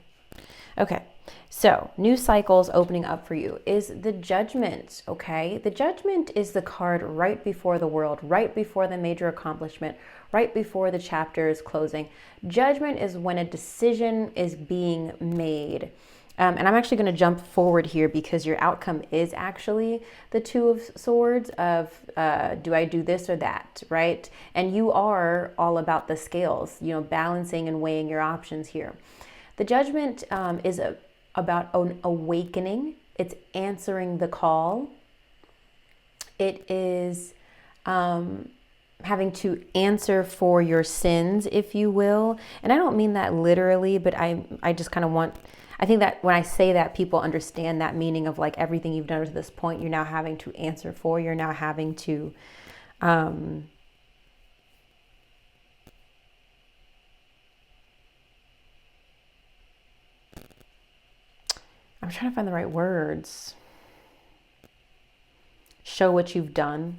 Okay, so new cycles opening up for you is the Judgment, okay? The Judgment is the card right before the world, right before the major accomplishment, right before the chapter is closing. Judgment is when a decision is being made. And I'm actually going to jump forward here because your outcome is actually the Two of Swords of do I do this or that, right? And you are all about the scales, you know, balancing and weighing your options here. The Judgment is about an awakening. It's answering the call. It is having to answer for your sins, if you will. And I don't mean that literally, but I just kind of want, I think that when I say that, people understand that meaning of like everything you've done to this point, you're now having to answer for, you're now having to, I'm trying to find the right words. Show what you've done.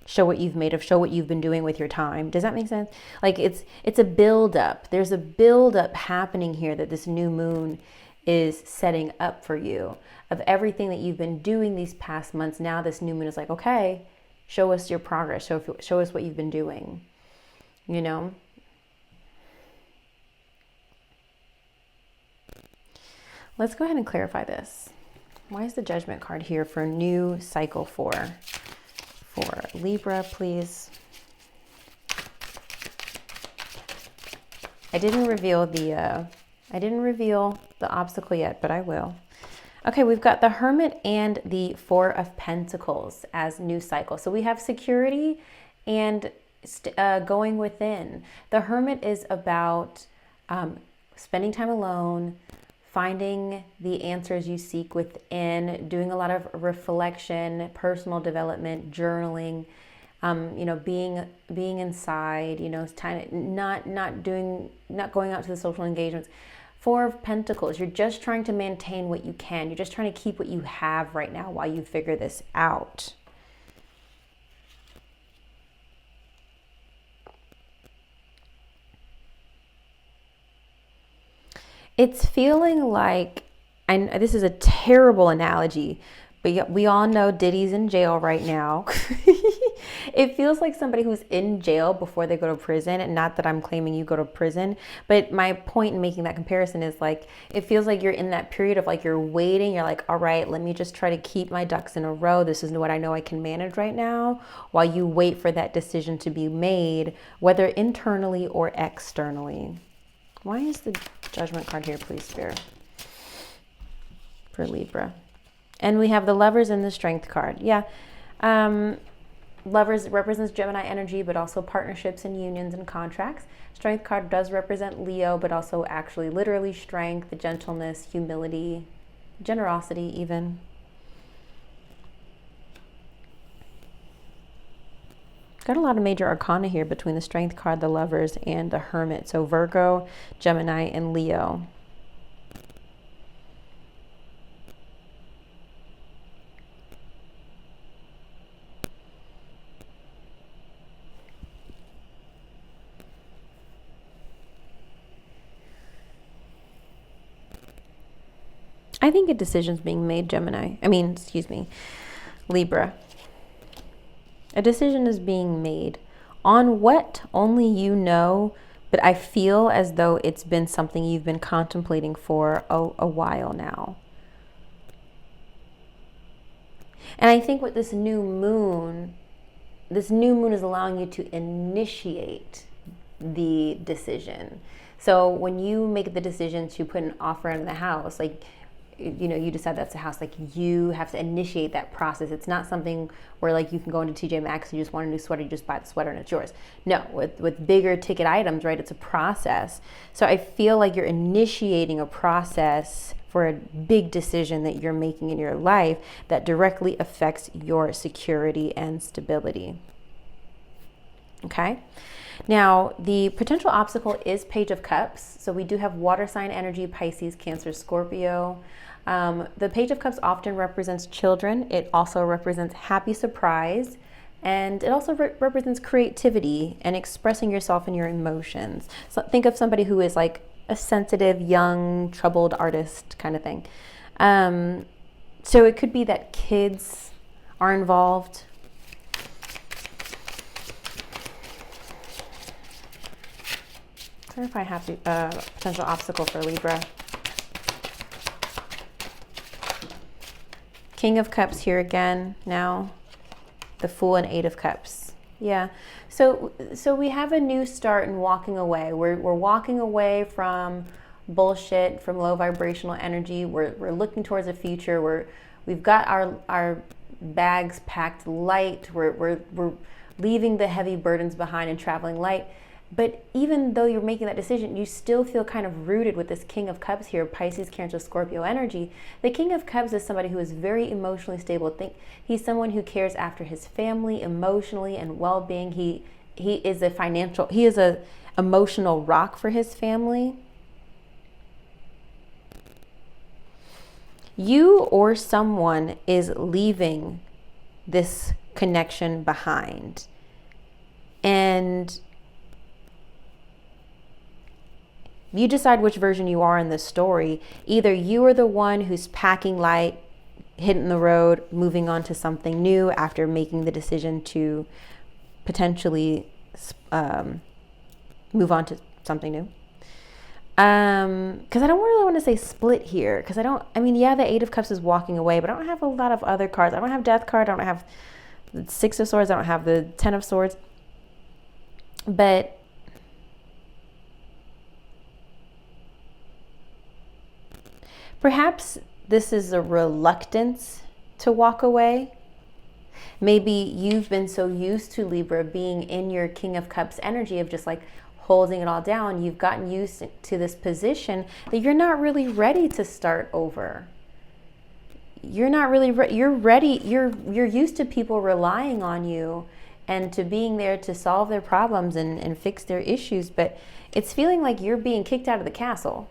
Show what you've made of, show what you've been doing with your time. Does that make sense? Like it's a buildup. There's a buildup happening here that this new moon is setting up for you of everything that you've been doing these past months. Now this new moon is like, okay, show us your progress. Show us what you've been doing, you know? Let's go ahead and clarify this. Why is the Judgment card here for new cycle for Libra, please? I didn't reveal the obstacle yet, but I will. Okay, we've got the Hermit and the Four of Pentacles as new cycle. So we have security and going within. The Hermit is about spending time alone, finding the answers you seek within, doing a lot of reflection, personal development, journaling, you know, being inside, you know, not going out to the social engagements. Four of Pentacles, you're just trying to maintain what you can. You're just trying to keep what you have right now while you figure this out. It's feeling like, and this is a terrible analogy, but we all know Diddy's in jail right now. It feels like somebody who's in jail before they go to prison. And not that I'm claiming you go to prison, but my point in making that comparison is like, it feels like you're in that period of like, you're waiting. You're like, all right, let me just try to keep my ducks in a row. This is what I know I can manage right now, while you wait for that decision to be made, whether internally or externally. Why is the Judgment card here, please, Spirit, for Libra? And we have the Lovers and the Strength card. Yeah. Lovers represents Gemini energy, but also partnerships and unions and contracts. Strength card does represent Leo, but also actually literally strength, gentleness, humility, generosity even. Got a lot of major arcana here between the Strength card, the Lovers, and the Hermit. So Virgo, Gemini, and Leo. I think a decision's being made, Libra. A decision is being made on what only you know, but I feel as though it's been something you've been contemplating for a while now. And I think what this new moon is allowing you to initiate the decision. So when you make the decision to put an offer on the house, like, you know, you decide that's the house, like you have to initiate that process. It's not something where like you can go into TJ Maxx and you just want a new sweater, you just buy the sweater and it's yours. No, with bigger ticket items, right, it's a process. So I feel like you're initiating a process for a big decision that you're making in your life that directly affects your security and stability. Okay. Now, the potential obstacle is Page of Cups. So we do have water sign energy, Pisces, Cancer, Scorpio. The Page of Cups often represents children. It also represents happy surprise. And it also represents creativity and expressing yourself and your emotions. So think of somebody who is like a sensitive, young, troubled artist kind of thing. So it could be that kids are involved. If I have a potential obstacle for Libra. King of Cups here again now. The Fool and Eight of Cups. Yeah. So we have a new start in walking away. We're walking away from bullshit, from low vibrational energy. We're looking towards the future. We've got our bags packed light. We're leaving the heavy burdens behind and traveling light. But even though you're making that decision, you still feel kind of rooted with this King of Cups here, Pisces, Cancer, Scorpio energy. The King of Cups is somebody who is very emotionally stable. He's someone who cares after his family emotionally and well-being. He is a emotional rock for his family. You or someone is leaving this connection behind. And you decide which version you are in this story. Either you are the one who's packing light, hitting the road, moving on to something new after making the decision to potentially move on to something new. Because I don't really want to say split here. Because the Eight of Cups is walking away, but I don't have a lot of other cards. I don't have Death card. I don't have the Six of Swords. I don't have the Ten of Swords. But perhaps this is a reluctance to walk away. Maybe you've been so used to Libra being in your King of Cups energy of just like holding it all down. You've gotten used to this position that you're not really ready to start over. You're not really you're ready. You're used to people relying on you and to being there to solve their problems and fix their issues. But it's feeling like you're being kicked out of the castle.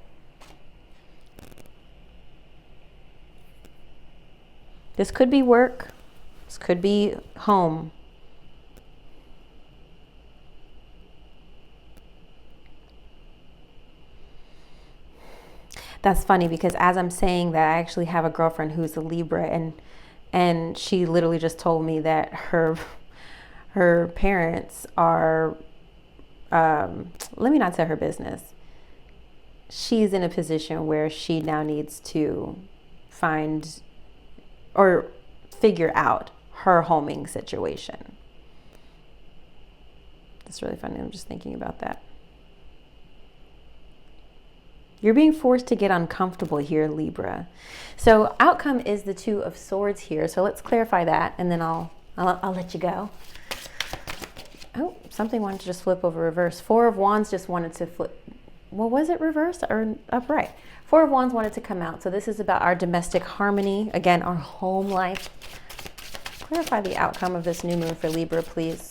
This could be work. This could be home. That's funny because as I'm saying that, I actually have a girlfriend who's a Libra, and she literally just told me that her parents are, let me not say her business. She's in a position where she now needs to find or figure out her homing situation. That's really funny. I'm just thinking about that. You're being forced to get uncomfortable here, Libra. So outcome is the Two of Swords here. So let's clarify that, and then I'll let you go. Oh, something wanted to just flip over reverse. Four of Wands just wanted to flip. Well, was it reverse or upright? Four of Wands wanted to come out. So this is about our domestic harmony. Again, our home life. Clarify the outcome of this new moon for Libra, please.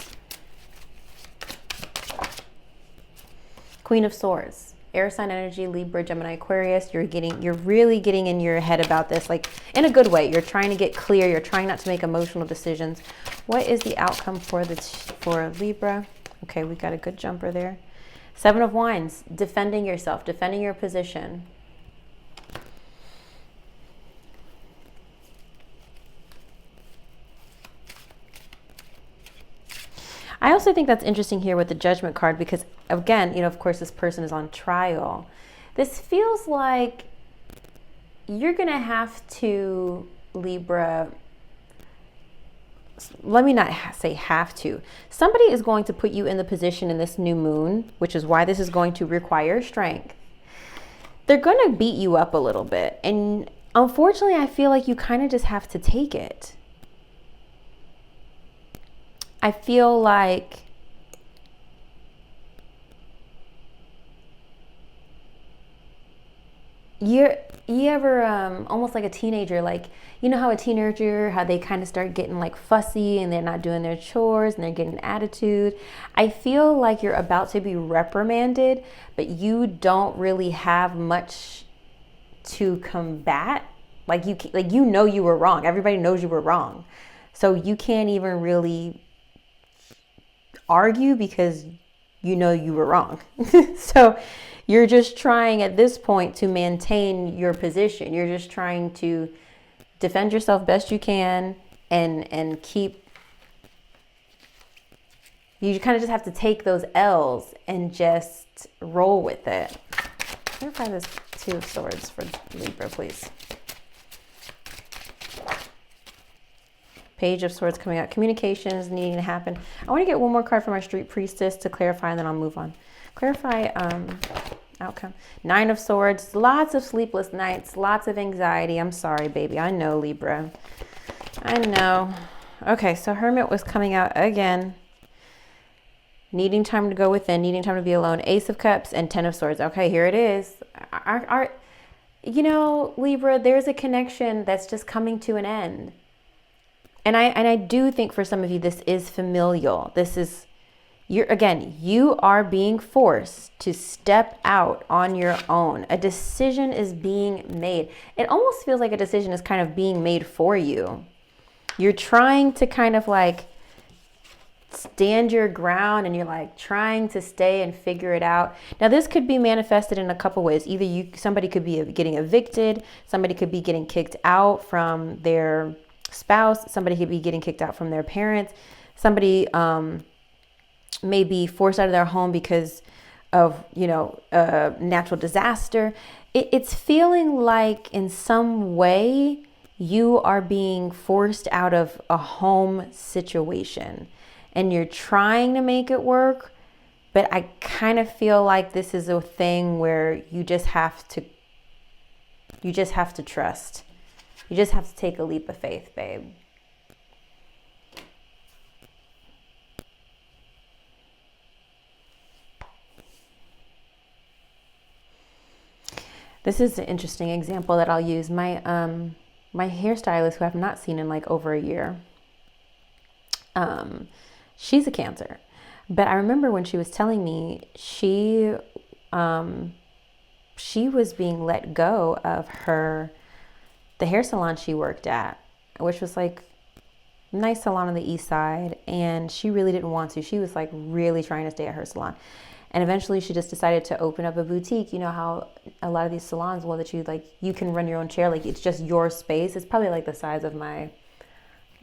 Queen of Swords. Air sign energy, Libra, Gemini, Aquarius. You're really getting in your head about this, like in a good way. You're trying to get clear. You're trying not to make emotional decisions. What is the outcome for Libra? Okay, we got a good jumper there. Seven of Wands, defending yourself, defending your position. I also think that's interesting here with the Judgment card because, again, of course, this person is on trial. This feels like you're going to have to, Libra, let me not say have to. Somebody is going to put you in the position in this new moon, which is why this is going to require strength. They're going to beat you up a little bit. And unfortunately, I feel like you kind of just have to take it. I feel like you ever almost like a teenager, like how a teenager, how they kind of start getting like fussy and they're not doing their chores and they're getting attitude. I feel like you're about to be reprimanded, but you don't really have much to combat. Like you were wrong. Everybody knows you were wrong. So you can't even really argue because you were wrong. So You're just trying at this point to maintain your position. You're just trying to defend yourself best you can and keep. You kind of just have to take those L's and just roll with it. Clarify this Two of Swords for Libra, please. Page of Swords coming out. Communications needing to happen. I want to get one more card from our Street Priestess to clarify, and then I'll move on. Clarify outcome. Nine of Swords. Lots of sleepless nights. Lots of anxiety. I'm sorry, baby. I know, Libra. I know. Okay, so Hermit was coming out again. Needing time to go within. Needing time to be alone. Ace of Cups and Ten of Swords. Okay, here it is. You know, Libra, there's a connection that's just coming to an end. And I do think for some of you, this is familial. This is, you are being forced to step out on your own. A decision is being made. It almost feels like a decision is kind of being made for you. You're trying to kind of like stand your ground, and you're like trying to stay and figure it out. Now, this could be manifested in a couple ways. Either somebody could be getting evicted, somebody could be getting kicked out from their spouse, somebody could be getting kicked out from their parents, somebody may be forced out of their home because of, a natural disaster. It's feeling like in some way you are being forced out of a home situation and you're trying to make it work, but I kind of feel like this is a thing where you just have to trust. You just have to take a leap of faith, babe. This is an interesting example that I'll use. My hairstylist, who I've not seen in like over a year, she's a Cancer. But I remember when she was telling me she was being let go of the hair salon she worked at, which was like a nice salon on the east side, and she really didn't want to. She was like really trying to stay at her salon. And eventually she just decided to open up a boutique. You know how a lot of these salons, well, that you can run your own chair, like it's just your space. It's probably like the size of my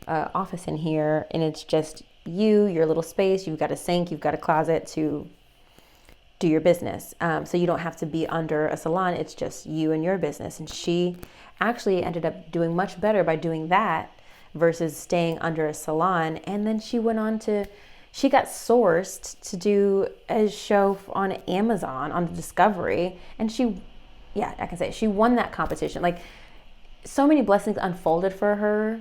office in here, and it's just your little space. You've got a sink, you've got a closet to do your business. So you don't have to be under a salon. It's just you and your business. And she actually ended up doing much better by doing that versus staying under a salon. And then she went on she got sourced to do a show on Amazon on Discovery. And she won that competition. Like, so many blessings unfolded for her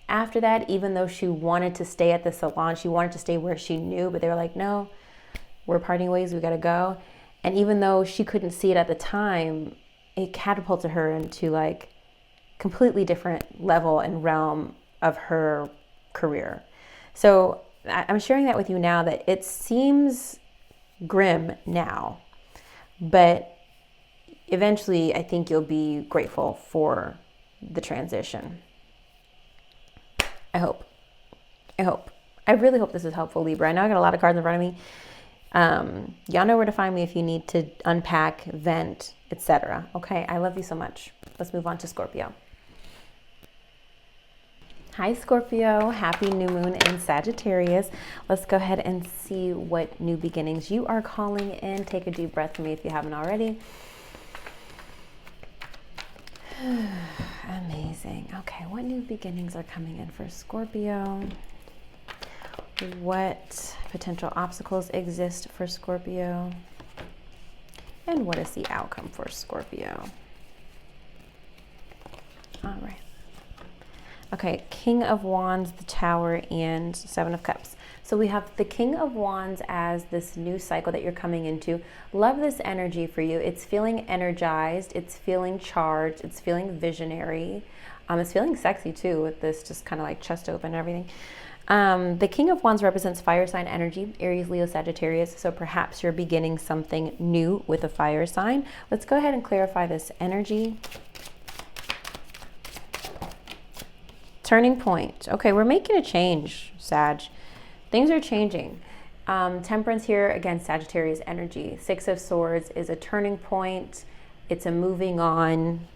after that, even though she wanted to stay at the salon. She wanted to stay where she knew, but they were like, no, we're parting ways, we gotta go. And even though she couldn't see it at the time, it catapulted her into like completely different level and realm of her career. So I'm sharing that with you now, that it seems grim now, but eventually I think you'll be grateful for the transition. I hope. I really hope this is helpful, Libra. I know I got a lot of cards in front of me. Y'all know where to find me if you need to unpack, vent, etc. Okay, I love you so much. Let's move on to Scorpio. Hi, Scorpio. Happy new moon in Sagittarius. Let's go ahead and see what new beginnings you are calling in. Take a deep breath for me if you haven't already. Amazing. Okay, what new beginnings are coming in for Scorpio? What potential obstacles exist for Scorpio? And what is the outcome for Scorpio? All right. Okay, King of Wands, the Tower, and Seven of Cups. So we have the King of Wands as this new cycle that you're coming into. Love this energy for you. It's feeling energized. It's feeling charged. It's feeling visionary. It's feeling sexy too, with this just kind of like chest open and everything. The King of Wands represents fire sign energy, Aries, Leo, Sagittarius. So perhaps you're beginning something new with a fire sign. Let's go ahead and clarify this energy. Turning point. Okay, we're making a change, Sag. Things are changing. Temperance here, again, Sagittarius energy. Six of Swords is a turning point. It's a moving on.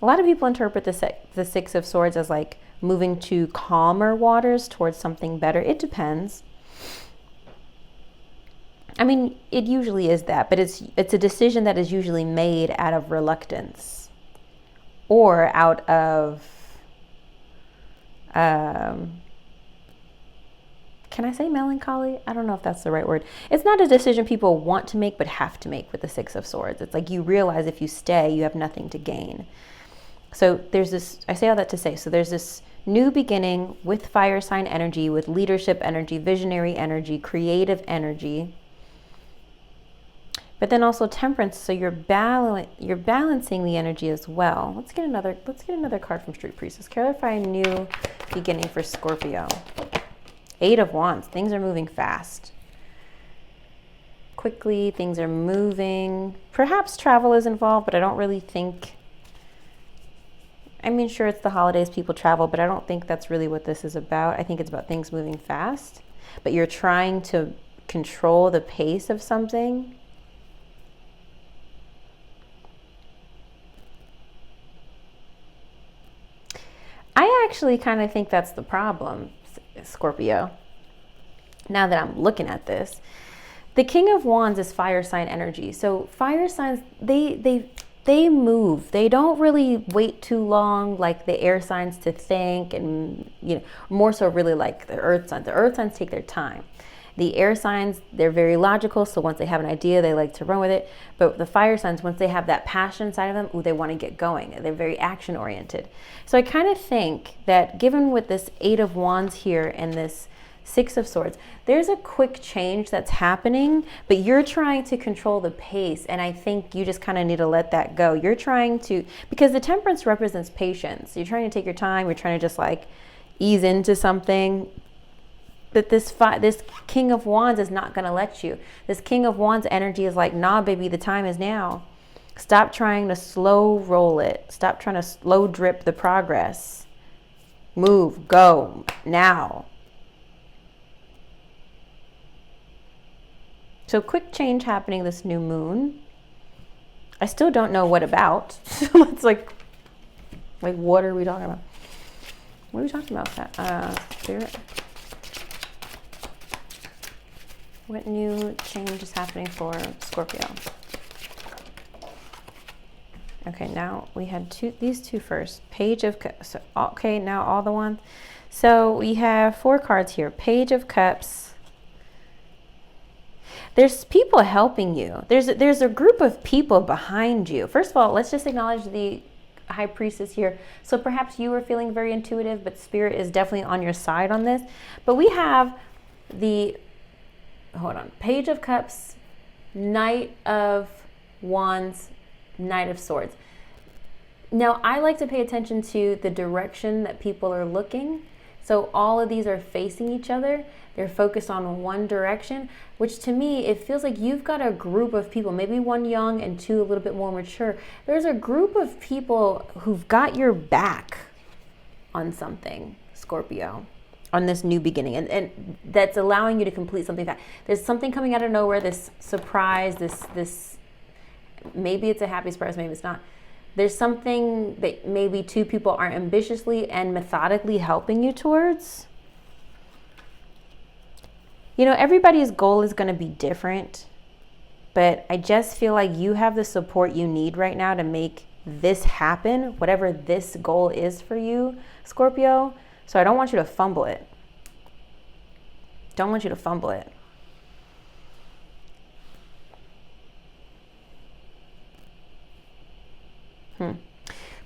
A lot of people interpret the Six of Swords as like moving to calmer waters towards something better. It depends. I mean, it usually is that, but it's a decision that is usually made out of reluctance or out of, can I say melancholy? I don't know if that's the right word. It's not a decision people want to make but have to make with the Six of Swords. It's like you realize if you stay, you have nothing to gain. So there's this, I say all that to say, so there's this new beginning with fire sign energy, with leadership energy, visionary energy, creative energy. But then also temperance, so you're balancing the energy as well. Let's get another card from Street Priestess. Clarify a new beginning for Scorpio. Eight of Wands. Things are moving fast. Quickly, things are moving. Perhaps travel is involved, but I don't really think, I mean, sure, it's the holidays, people travel, but I don't think that's really what this is about. I think it's about things moving fast, but you're trying to control the pace of something. I actually kind of think that's the problem, Scorpio. Now that I'm looking at this, the King of Wands is fire sign energy. So fire signs, they move. They don't really wait too long like the air signs to think, and more so really like the earth signs. The earth signs take their time. The air signs, they're very logical, so once they have an idea, they like to run with it. But the fire signs, once they have that passion side of them, ooh, they want to get going. They're very action oriented. So I kind of think that given with this Eight of Wands here and this Six of Swords, there's a quick change that's happening, but you're trying to control the pace, and I think you just kind of need to let that go. You're trying to, because the Temperance represents patience. You're trying to take your time. You're trying to just like ease into something. But this King of Wands is not going to let you. This King of Wands energy is like, nah, baby, the time is now. Stop trying to slow roll it. Stop trying to slow drip the progress. Move, go, now. So quick change happening this new moon. I still don't know what about. It's like what are we talking about? What are we talking about? Spirit. What new change is happening for Scorpio? Okay, now we had these two first. Page of Cups. So, okay, now all the ones. So we have 4 cards here. Page of Cups. There's people helping you. There's a group of people behind you. First of all, let's just acknowledge the High Priestess here. So perhaps you were feeling very intuitive, but Spirit is definitely on your side on this. But we have the, hold on, Page of Cups, Knight of Wands, Knight of Swords. Now, I like to pay attention to the direction that people are looking. So all of these are facing each other. They're focused on one direction, which to me, it feels like you've got a group of people, maybe one young and 2 a little bit more mature. There's a group of people who've got your back on something, Scorpio, on this new beginning. And that's allowing you to complete something fast. There's something coming out of nowhere, this surprise, this maybe it's a happy surprise, maybe it's not. There's something that maybe 2 people are ambitiously and methodically helping you towards. Everybody's goal is going to be different, but I just feel like you have the support you need right now to make this happen, whatever this goal is for you, Scorpio. So I don't want you to fumble it. Don't want you to fumble it.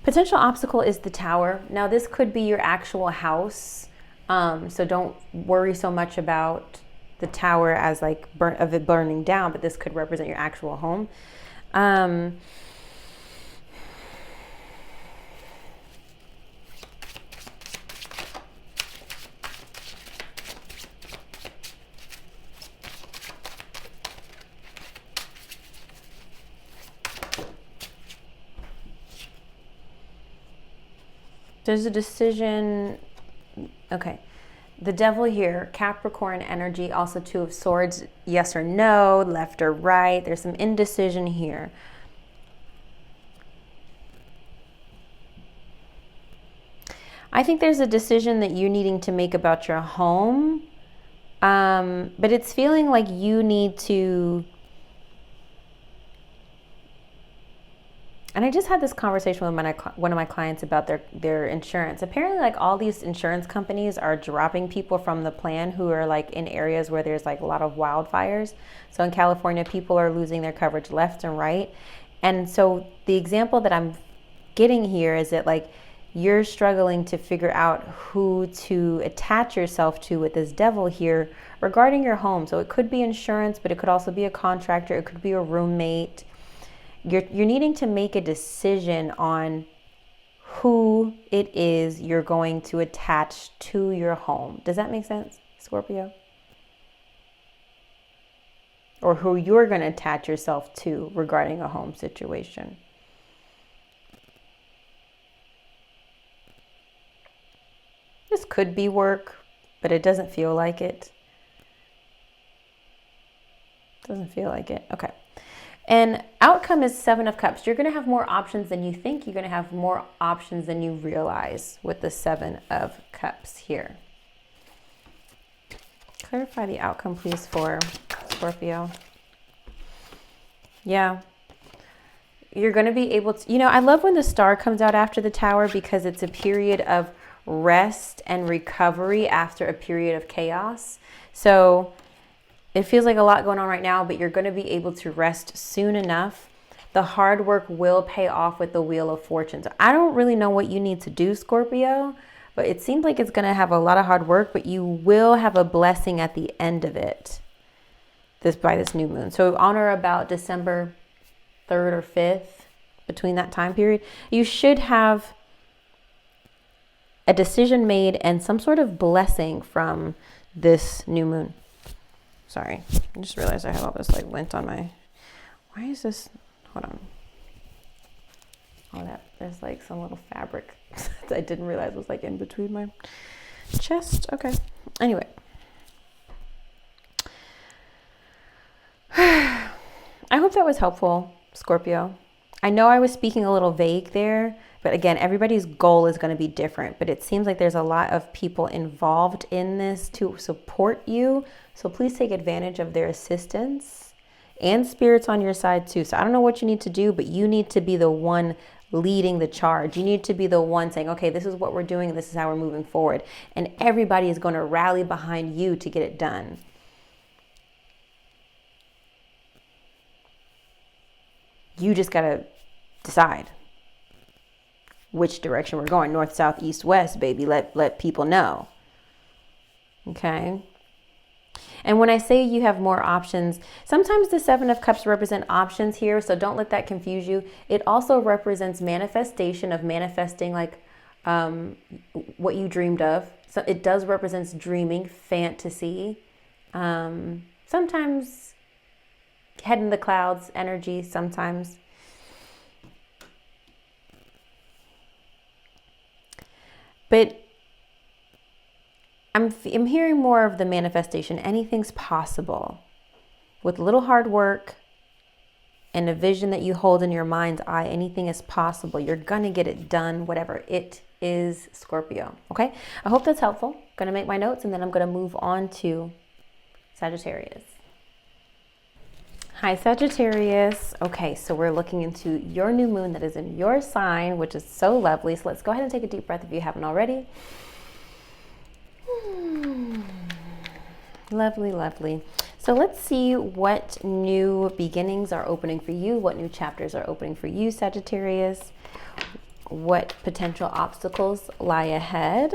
Potential obstacle is the Tower. Now this could be your actual house. So don't worry so much about the Tower as like of it burning down, but this could represent your actual home. There's a decision. Okay. the devil here, Capricorn energy, also Two of Swords, yes or no, left or right. There's some indecision here. I think there's a decision that you're needing to make about your home, but it's feeling like you need to, and I just had this conversation with one of my clients about their insurance. Apparently, like, all these insurance companies are dropping people from the plan who are like in areas where there's like a lot of wildfires. So in California, people are losing their coverage left and right. And so the example that I'm getting here is that, like, you're struggling to figure out who to attach yourself to with this devil here regarding your home. So it could be insurance, but it could also be a contractor. It could be a roommate. You're needing to make a decision on who it is you're going to attach to your home. Does that make sense, Scorpio? Or who you're going to attach yourself to regarding a home situation. This could be work, but it doesn't feel like it. Doesn't feel like it. Okay. And outcome is Seven of Cups. You're going to have more options than you think. You're going to have more options than you realize with the Seven of Cups here. Clarify the outcome, please, for Scorpio. Yeah. You're going to be able to, I love when the star comes out after the Tower, because it's a period of rest and recovery after a period of chaos. So it feels like a lot going on right now, but you're going to be able to rest soon enough. The hard work will pay off with the Wheel of Fortune. So I don't really know what you need to do, Scorpio, but it seems like it's going to have a lot of hard work, but you will have a blessing at the end of it by this new moon. So on or about December 3rd or 5th, between that time period, you should have a decision made and some sort of blessing from this new moon. Sorry, I just realized I have all this like lint on my, why is this, hold on. Oh, there's like some little fabric that I didn't realize was like in between my chest. Okay, anyway. I hope that was helpful, Scorpio. I know I was speaking a little vague there, but again, everybody's goal is going to be different, but it seems like there's a lot of people involved in this to support you. So please take advantage of their assistance, and spirits on your side too. So I don't know what you need to do, but you need to be the one leading the charge. You need to be the one saying, okay, this is what we're doing, and this is how we're moving forward. And everybody is going to rally behind you to get it done. You just got to decide which direction we're going. North, south, east, west, baby. Let people know. Okay. And when I say you have more options, sometimes the Seven of Cups represent options here. So don't let that confuse you. It also represents manifestation of manifesting like what you dreamed of. So it does represent dreaming, fantasy. Sometimes head in the clouds energy, sometimes. But I'm hearing more of the manifestation. Anything's possible. With a little hard work and a vision that you hold in your mind's eye, anything is possible. You're going to get it done, whatever it is, Scorpio. Okay? I hope that's helpful. I'm going to make my notes, and then I'm going to move on to Sagittarius. Hi, Sagittarius. Okay, so we're looking into your new moon that is in your sign, which is so lovely. So let's go ahead and take a deep breath if you haven't already. Lovely, lovely. So let's see what new beginnings are opening for you, what new chapters are opening for you, Sagittarius, what potential obstacles lie ahead,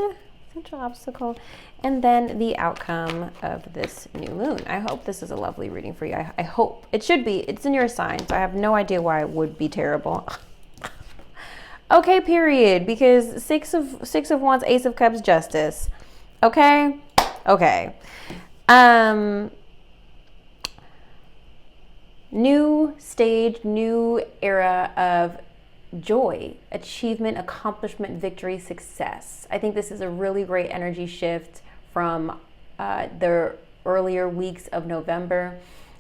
potential obstacle, and then the outcome of this new moon. I hope this is a lovely reading for you. I hope. It should be. It's in your sign, so I have no idea why it would be terrible. Okay, period, because Six of Wands, Ace of Cups, Justice. Okay? Okay. New stage, new era of joy, achievement, accomplishment, victory, success. I think this is a really great energy shift from the earlier weeks of November.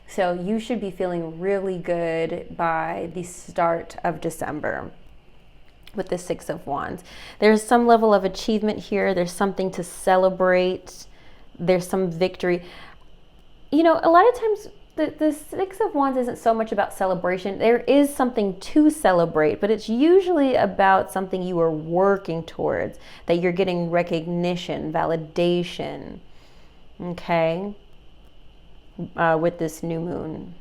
So you should be feeling really good by the start of December with the Six of Wands. There's some level of achievement here. There's something to celebrate. There's some victory. You know, a lot of times the Six of Wands isn't so much about celebration. There is something to celebrate, but it's usually about something you are working towards, that you're getting recognition, validation, okay, with this new moon.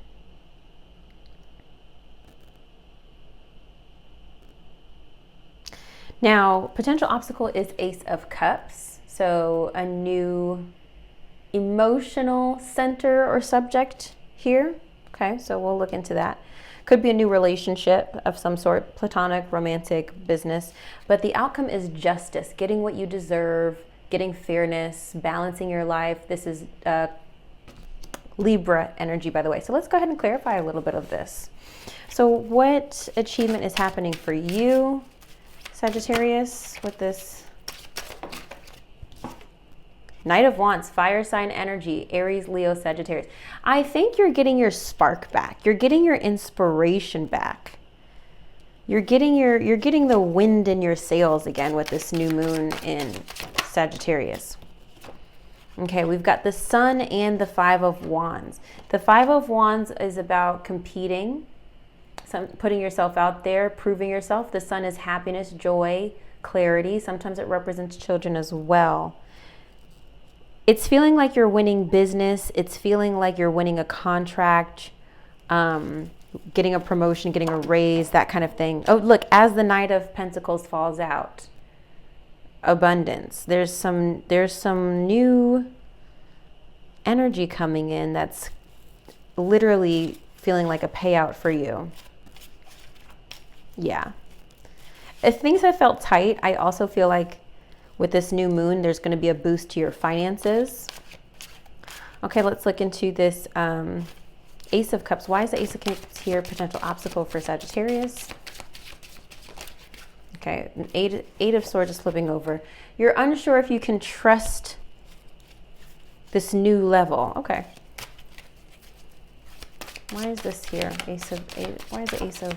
Now, potential obstacle is Ace of Cups. So a new emotional center or subject here. Okay, so we'll look into that. Could be a new relationship of some sort, platonic, romantic, business. But the outcome is justice, getting what you deserve, getting fairness, balancing your life. This is Libra energy, by the way. So let's go ahead and clarify a little bit of this. So what achievement is happening for you, Sagittarius, with this Knight of Wands, fire sign energy, Aries, Leo, Sagittarius. I think you're getting your spark back. You're getting your inspiration back. You're getting the wind in your sails again with this new moon in Sagittarius. Okay, we've got the Sun and the Five of Wands. The Five of Wands is about competing, putting yourself out there, proving yourself. The Sun is happiness, joy, clarity. Sometimes it represents children as well. It's feeling like you're winning business. It's feeling like you're winning a contract, getting a promotion, getting a raise, that kind of thing. Oh, look, as the Knight of Pentacles falls out, abundance. There's some new energy coming in that's literally feeling like a payout for you. Yeah. If things have felt tight, I also feel like with this new moon, there's going to be a boost to your finances. Okay, let's look into this Ace of Cups. Why is the Ace of Cups here? Potential obstacle for Sagittarius. Okay, Eight of Swords is flipping over. You're unsure if you can trust this new level. Okay. Why is this here? Why is the Ace of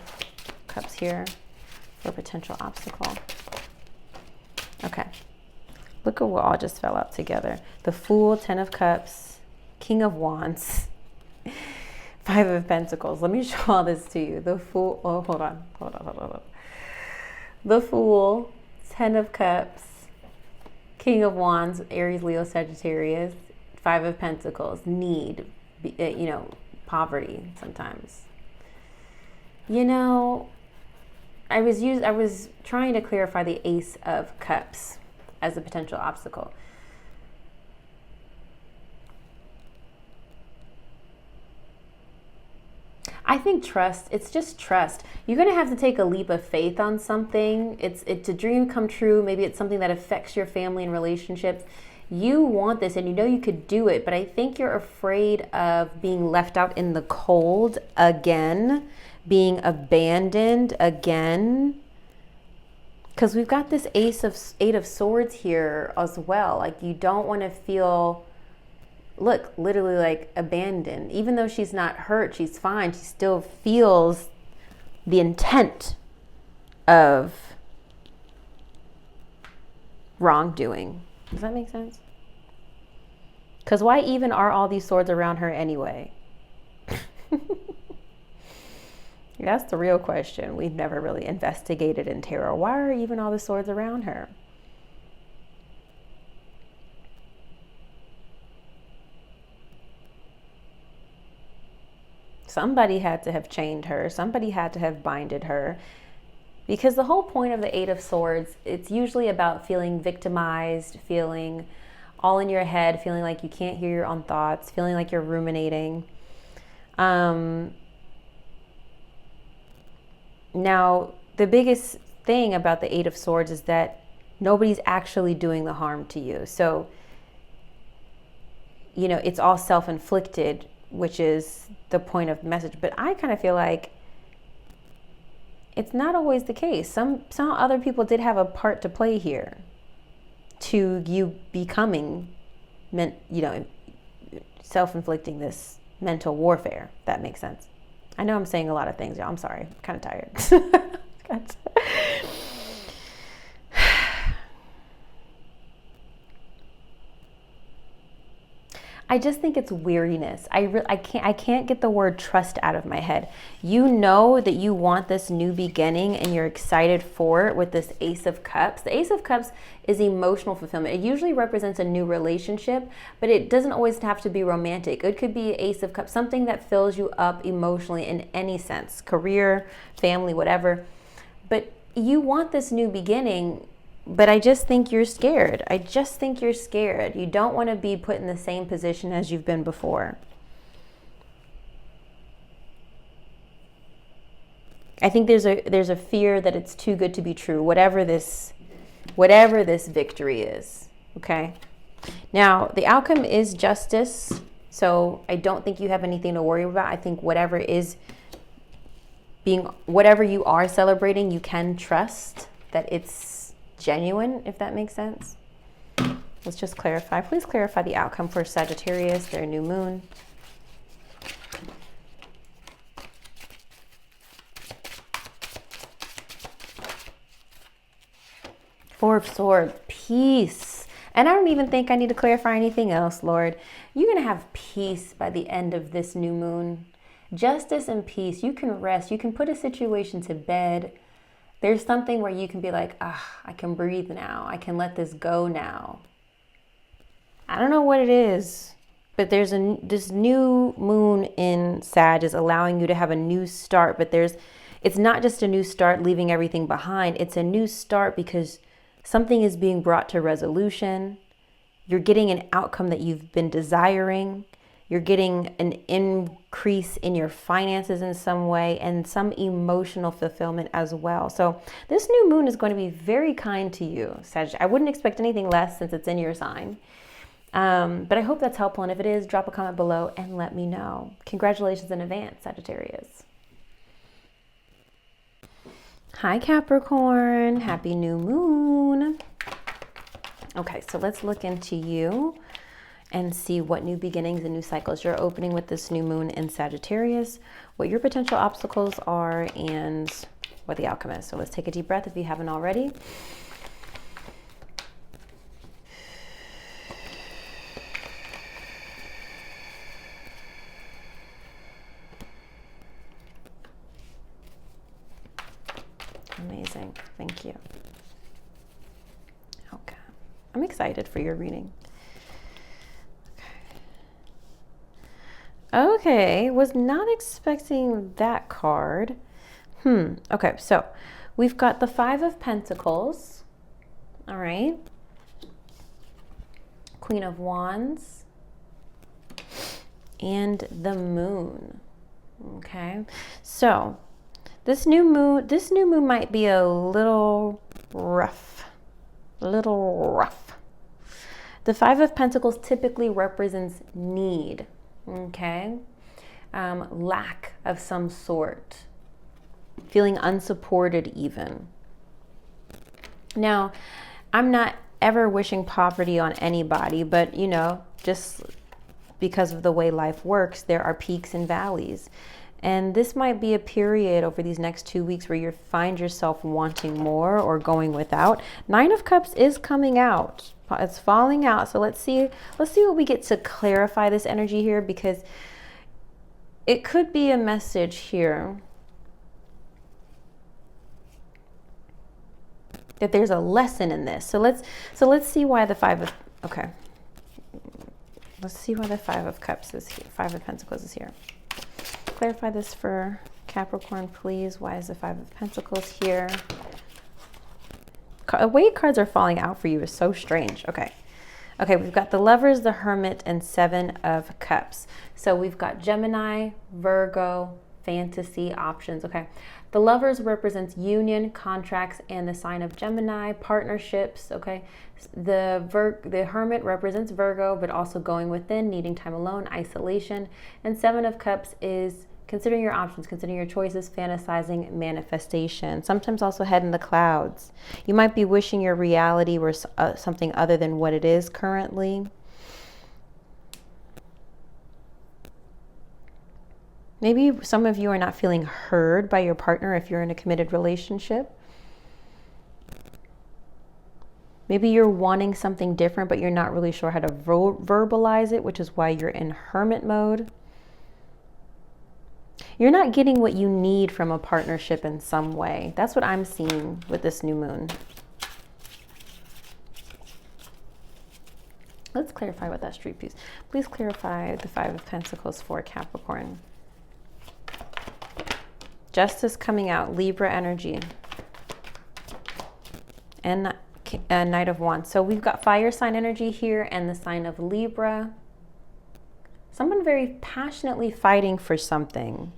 Cups here for potential obstacle? Okay. Look at what all just fell out together. The Fool, Ten of Cups, King of Wands, Five of Pentacles. Let me show all this to you. The Fool, oh, hold on. The Fool, Ten of Cups, King of Wands, Aries, Leo, Sagittarius, Five of Pentacles, need, poverty sometimes. You know, I was trying to clarify the Ace of Cups as a potential obstacle. I think trust, it's just trust. You're going to have to take a leap of faith on something. It's a dream come true. Maybe it's something that affects your family and relationships. You want this and you know you could do it, but I think you're afraid of being left out in the cold again, being abandoned again. Because we've got this Eight of Swords here as well. Like, you don't want to feel, look, literally like abandoned. Even though she's not hurt, she's fine. She still feels the intent of wrongdoing. Does that make sense? Because why even are all these swords around her anyway? That's the real question. We've never really investigated in tarot. Why are even all the swords around her? Somebody had to have chained her. Somebody had to have binded her. Because the whole point of the Eight of Swords, it's usually about feeling victimized, feeling all in your head, feeling like you can't hear your own thoughts, feeling like you're ruminating. Now, the biggest thing about the Eight of Swords is that nobody's actually doing the harm to you. So, it's all self-inflicted, which is the point of the message. But I kind of feel like it's not always the case. Some other people did have a part to play here to you becoming self-inflicting this mental warfare. If that makes sense. I know I'm saying a lot of things, y'all. I'm sorry. I'm kind of tired. I just think it's weariness. I can't get the word trust out of my head. You know that you want this new beginning and you're excited for it with this Ace of Cups. The Ace of Cups is emotional fulfillment. It usually represents a new relationship, but it doesn't always have to be romantic. It could be Ace of Cups, something that fills you up emotionally in any sense, career, family, whatever. But you want this new beginning. But I just think you're scared. I just think you're scared. You don't want to be put in the same position as you've been before. I think there's a fear that it's too good to be true, whatever this victory is, okay? Now, the outcome is justice, so I don't think you have anything to worry about. I think whatever you are celebrating, you can trust that it's genuine, if that makes sense. Let's just clarify. Please clarify the outcome for Sagittarius, their new moon. Four of Swords, peace. And I don't even think I need to clarify anything else, Lord. You're going to have peace by the end of this new moon. Justice and peace. You can rest. You can put a situation to bed. There's something where you can be like, I can breathe now. I can let this go now. I don't know what it is, but there's this new moon in Sag is allowing you to have a new start. But it's not just a new start, leaving everything behind. It's a new start because something is being brought to resolution. You're getting an outcome that you've been desiring. You're getting an increase in your finances in some way and some emotional fulfillment as well. So this new moon is going to be very kind to you, Sag. I wouldn't expect anything less since it's in your sign. But I hope that's helpful. And if it is, drop a comment below and let me know. Congratulations in advance, Sagittarius. Hi, Capricorn. Happy new moon. Okay, so let's look into you and see what new beginnings and new cycles you're opening with this new moon in Sagittarius, what your potential obstacles are, and what the outcome is. So let's take a deep breath if you haven't already. Amazing. Thank you. Okay. I'm excited for your reading. Okay, was not expecting that card. Okay, so we've got the Five of Pentacles. All right. Queen of Wands. And the Moon. Okay, so this new moon might be a little rough. The Five of Pentacles typically represents need. Okay, lack of some sort, feeling unsupported even. Now, I'm not ever wishing poverty on anybody, but you know, just because of the way life works, there are peaks and valleys. And this might be a period over these next 2 weeks where you find yourself wanting more or going without. Nine of Cups is coming out. It's falling out. So let's see what we get to clarify this energy here, because it could be a message here that there's a lesson in this. So let's see why the Let's see why the Five of Cups is here. Five of Pentacles is here. Clarify this for Capricorn, please. Why is the Five of Pentacles here? The way cards are falling out for you is so strange. Okay, we've got the Lovers, the Hermit, and Seven of Cups. So we've got Gemini, Virgo, fantasy options. Okay, the Lovers represents union, contracts, and the sign of Gemini, partnerships. Okay, the Hermit represents Virgo, but also going within, needing time alone, isolation. And Seven of Cups is considering your options, considering your choices, fantasizing, manifestation. Sometimes also head in the clouds. You might be wishing your reality were something other than what it is currently. Maybe some of you are not feeling heard by your partner if you're in a committed relationship. Maybe you're wanting something different, but you're not really sure how to verbalize it, which is why you're in hermit mode. You're not getting what you need from a partnership in some way. That's what I'm seeing with this new moon. Let's clarify what that street piece. Please clarify the Five of Pentacles for Capricorn. Justice coming out, Libra energy. And Knight of Wands. So we've got fire sign energy here and the sign of Libra. Someone very passionately fighting for something.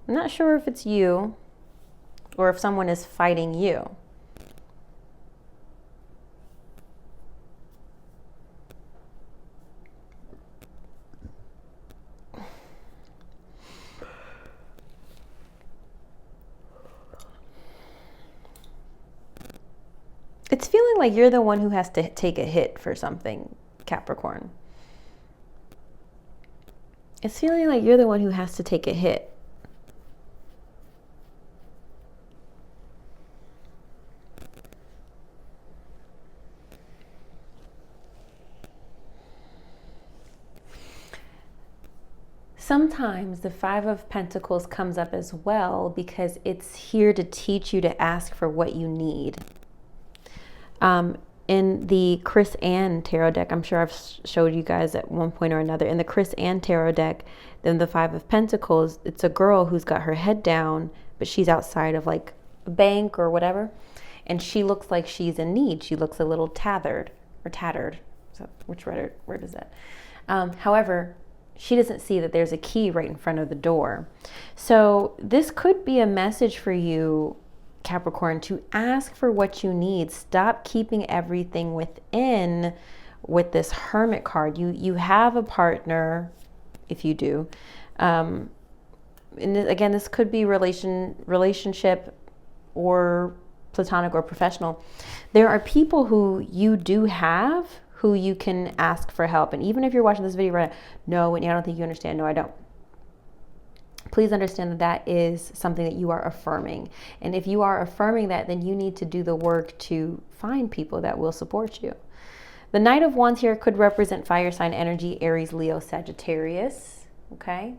I'm not sure if it's you or if someone is fighting you. It's feeling like you're the one who has to take a hit for something, Capricorn. It's feeling like you're the one who has to take a hit. Sometimes the Five of Pentacles comes up as well because it's here to teach you to ask for what you need. In the Chris Ann tarot deck, I'm sure I've showed you guys at one point or another, in the Chris Ann tarot deck, then the Five of Pentacles, it's a girl who's got her head down, but she's outside of like a bank or whatever, and she looks like she's in need. She looks a little tattered. So which word is that? However, she doesn't see that there's a key right in front of the door. So this could be a message for you, Capricorn, to ask for what you need. Stop keeping everything within with this Hermit card. You have a partner, if you do. And again, this could be relationship or platonic or professional. There are people who you do have who you can ask for help. And even if you're watching this video right now, no, I don't think you understand. No, I don't. Please understand that that is something that you are affirming. And if you are affirming that, then you need to do the work to find people that will support you. The Knight of Wands here could represent fire sign energy, Aries, Leo, Sagittarius, okay,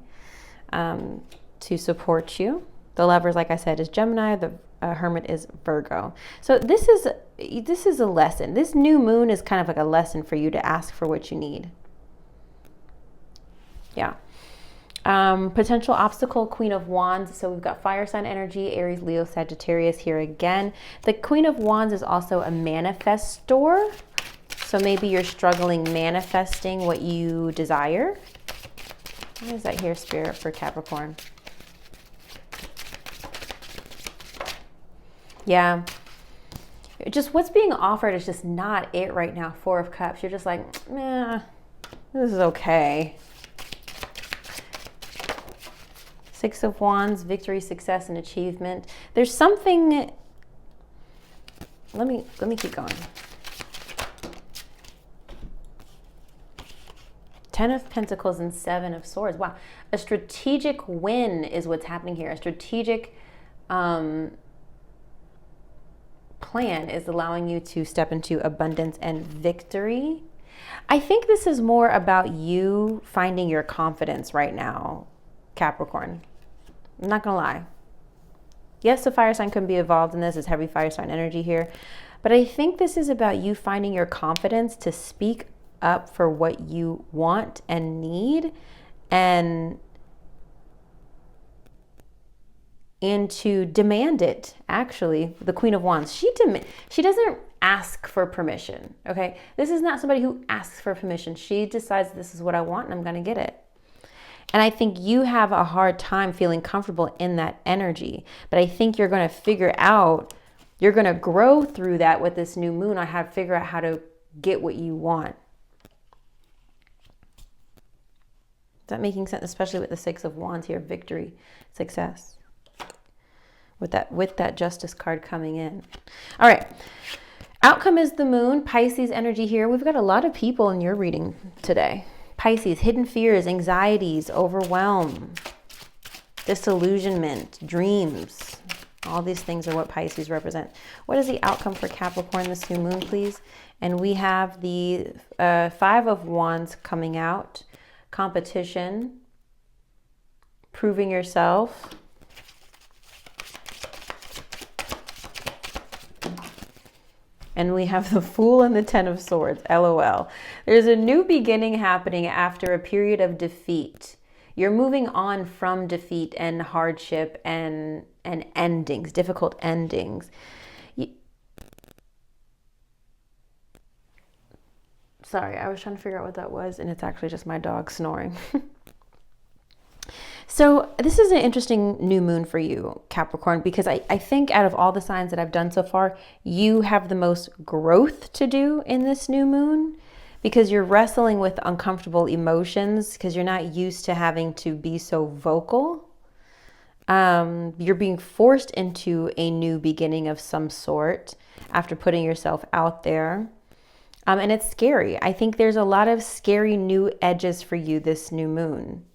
to support you. The Lovers, like I said, is Gemini. The Hermit is Virgo. So this is a lesson. This new moon is kind of like a lesson for you to ask for what you need. Yeah. Potential obstacle, Queen of Wands. So we've got fire sign energy, Aries, Leo, Sagittarius here again. The Queen of Wands is also a manifestor. So maybe you're struggling manifesting what you desire. What is that here, Spirit, for Capricorn? Yeah. Just what's being offered is just not it right now. Four of Cups. You're just like, nah, this is okay. Six of Wands, victory, success, and achievement. There's something, let me keep going. Ten of Pentacles and Seven of Swords. Wow. A strategic win is what's happening here. A strategic plan is allowing you to step into abundance and victory. I think this is more about you finding your confidence right now, Capricorn. I'm not gonna lie. Yes, the fire sign can be involved in this. It's heavy fire sign energy here. But I think this is about you finding your confidence to speak up for what you want and need, and to demand it. Actually, the Queen of Wands, she doesn't ask for permission, okay? This is not somebody who asks for permission. She decides, this is what I want and I'm gonna get it. And I think you have a hard time feeling comfortable in that energy. But I think you're going to figure out, you're going to grow through that with this new moon. I have to figure out how to get what you want. Is that making sense? Especially with the Six of Wands here, victory, success. With that Justice card coming in. All right. Outcome is the moon, Pisces energy here. We've got a lot of people in your reading today. Pisces, hidden fears, anxieties, overwhelm. disillusionment, dreams. All these things are what Pisces represent. What is the outcome for Capricorn this new moon, please? And we have the 5 of Wands coming out. Competition. Proving yourself. And we have the Fool and the 10 of Swords. LOL. There's a new beginning happening after a period of defeat. You're moving on from defeat and hardship and endings, difficult endings. Sorry, I was trying to figure out what that was, and it's actually just my dog snoring. So this is an interesting new moon for you, Capricorn, because I think out of all the signs that I've done so far, you have the most growth to do in this new moon, because you're wrestling with uncomfortable emotions because you're not used to having to be so vocal. You're being forced into a new beginning of some sort after putting yourself out there. And it's scary. I think there's a lot of scary new edges for you this new moon.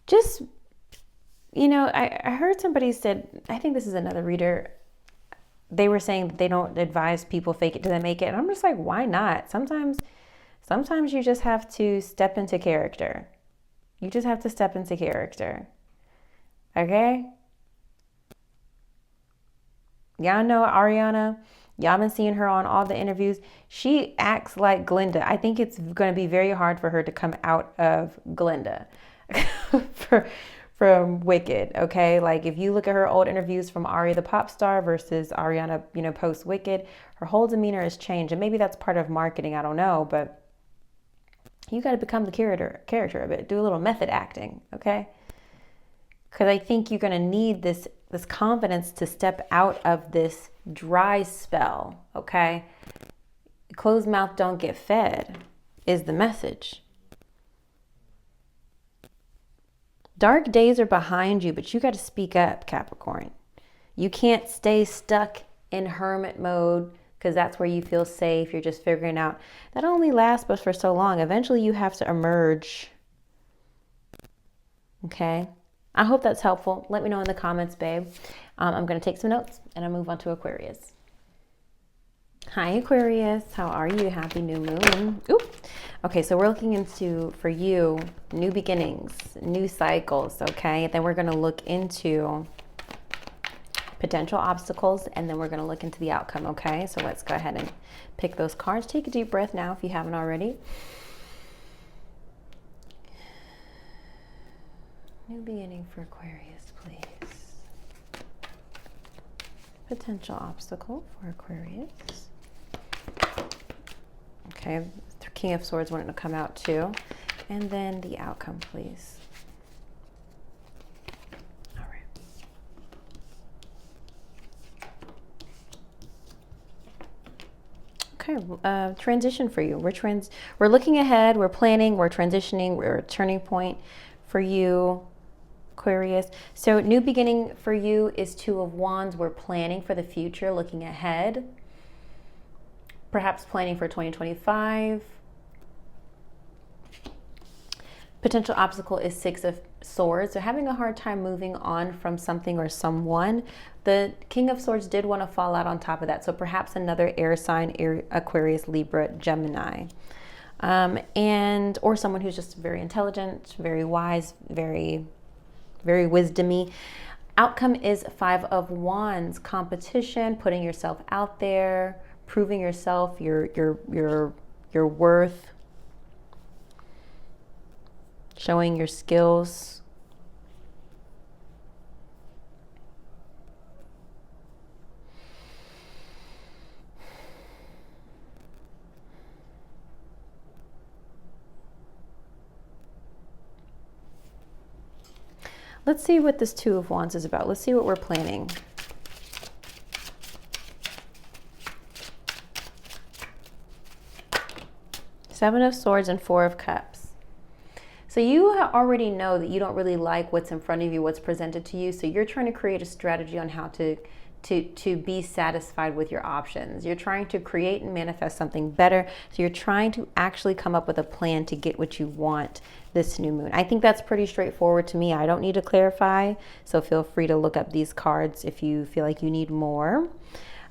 Just, you know, I heard somebody said, I think this is another reader, they were saying that they don't advise people fake it till they make it. And I'm just like, why not? Sometimes you just have to step into character. You just have to step into character. Okay? Y'all know Ariana. Y'all been seeing her on all the interviews. She acts like Glinda. I think it's going to be very hard for her to come out of Glinda. From Wicked, okay? Like if you look at her old interviews from Ari the pop star versus Ariana, you know, post Wicked, her whole demeanor has changed. And maybe that's part of marketing, I don't know, but you got to become the character of it. Do a little method acting, okay? Because I think you're going to need this confidence to step out of this dry spell, okay? Closed mouth don't get fed is the message. Dark days are behind you, but you got to speak up, Capricorn. You can't stay stuck in hermit mode because that's where you feel safe. You're just figuring out that only lasts but for so long. Eventually you have to emerge. Okay. I hope that's helpful. Let me know in the comments, babe. I'm going to take some notes and I'll move on to Aquarius. Hi, Aquarius. How are you? Happy new moon. Ooh. Okay, so we're looking into, for you, new beginnings, new cycles, okay? And then we're going to look into potential obstacles, and then we're going to look into the outcome, okay? So let's go ahead and pick those cards. Take a deep breath now if you haven't already. New beginning for Aquarius, please. Potential obstacle for Aquarius. Okay, the King of Swords wanted to come out too. And then the outcome, please. All right. Okay, transition for you. We're looking ahead, we're planning, we're transitioning, we're a turning point for you, Aquarius. So new beginning for you is 2 of Wands. We're planning for the future, looking ahead. Perhaps planning for 2025. Potential obstacle is 6 of Swords. So having a hard time moving on from something or someone. The King of Swords did want to fall out on top of that. So perhaps another air sign, Aquarius, Libra, Gemini. Or someone who's just very intelligent, very wise, very, very wisdomy. Outcome is 5 of Wands. Competition, putting yourself out there, proving yourself, your worth, showing your skills. Let's see what this 2 of Wands is about. Let's see what we're planning. Seven of Swords and 4 of Cups. So you already know that you don't really like what's in front of you, what's presented to you. So you're trying to create a strategy on how to be satisfied with your options. You're trying to create and manifest something better. So you're trying to actually come up with a plan to get what you want this new moon. I think that's pretty straightforward to me. I don't need to clarify. So feel free to look up these cards if you feel like you need more.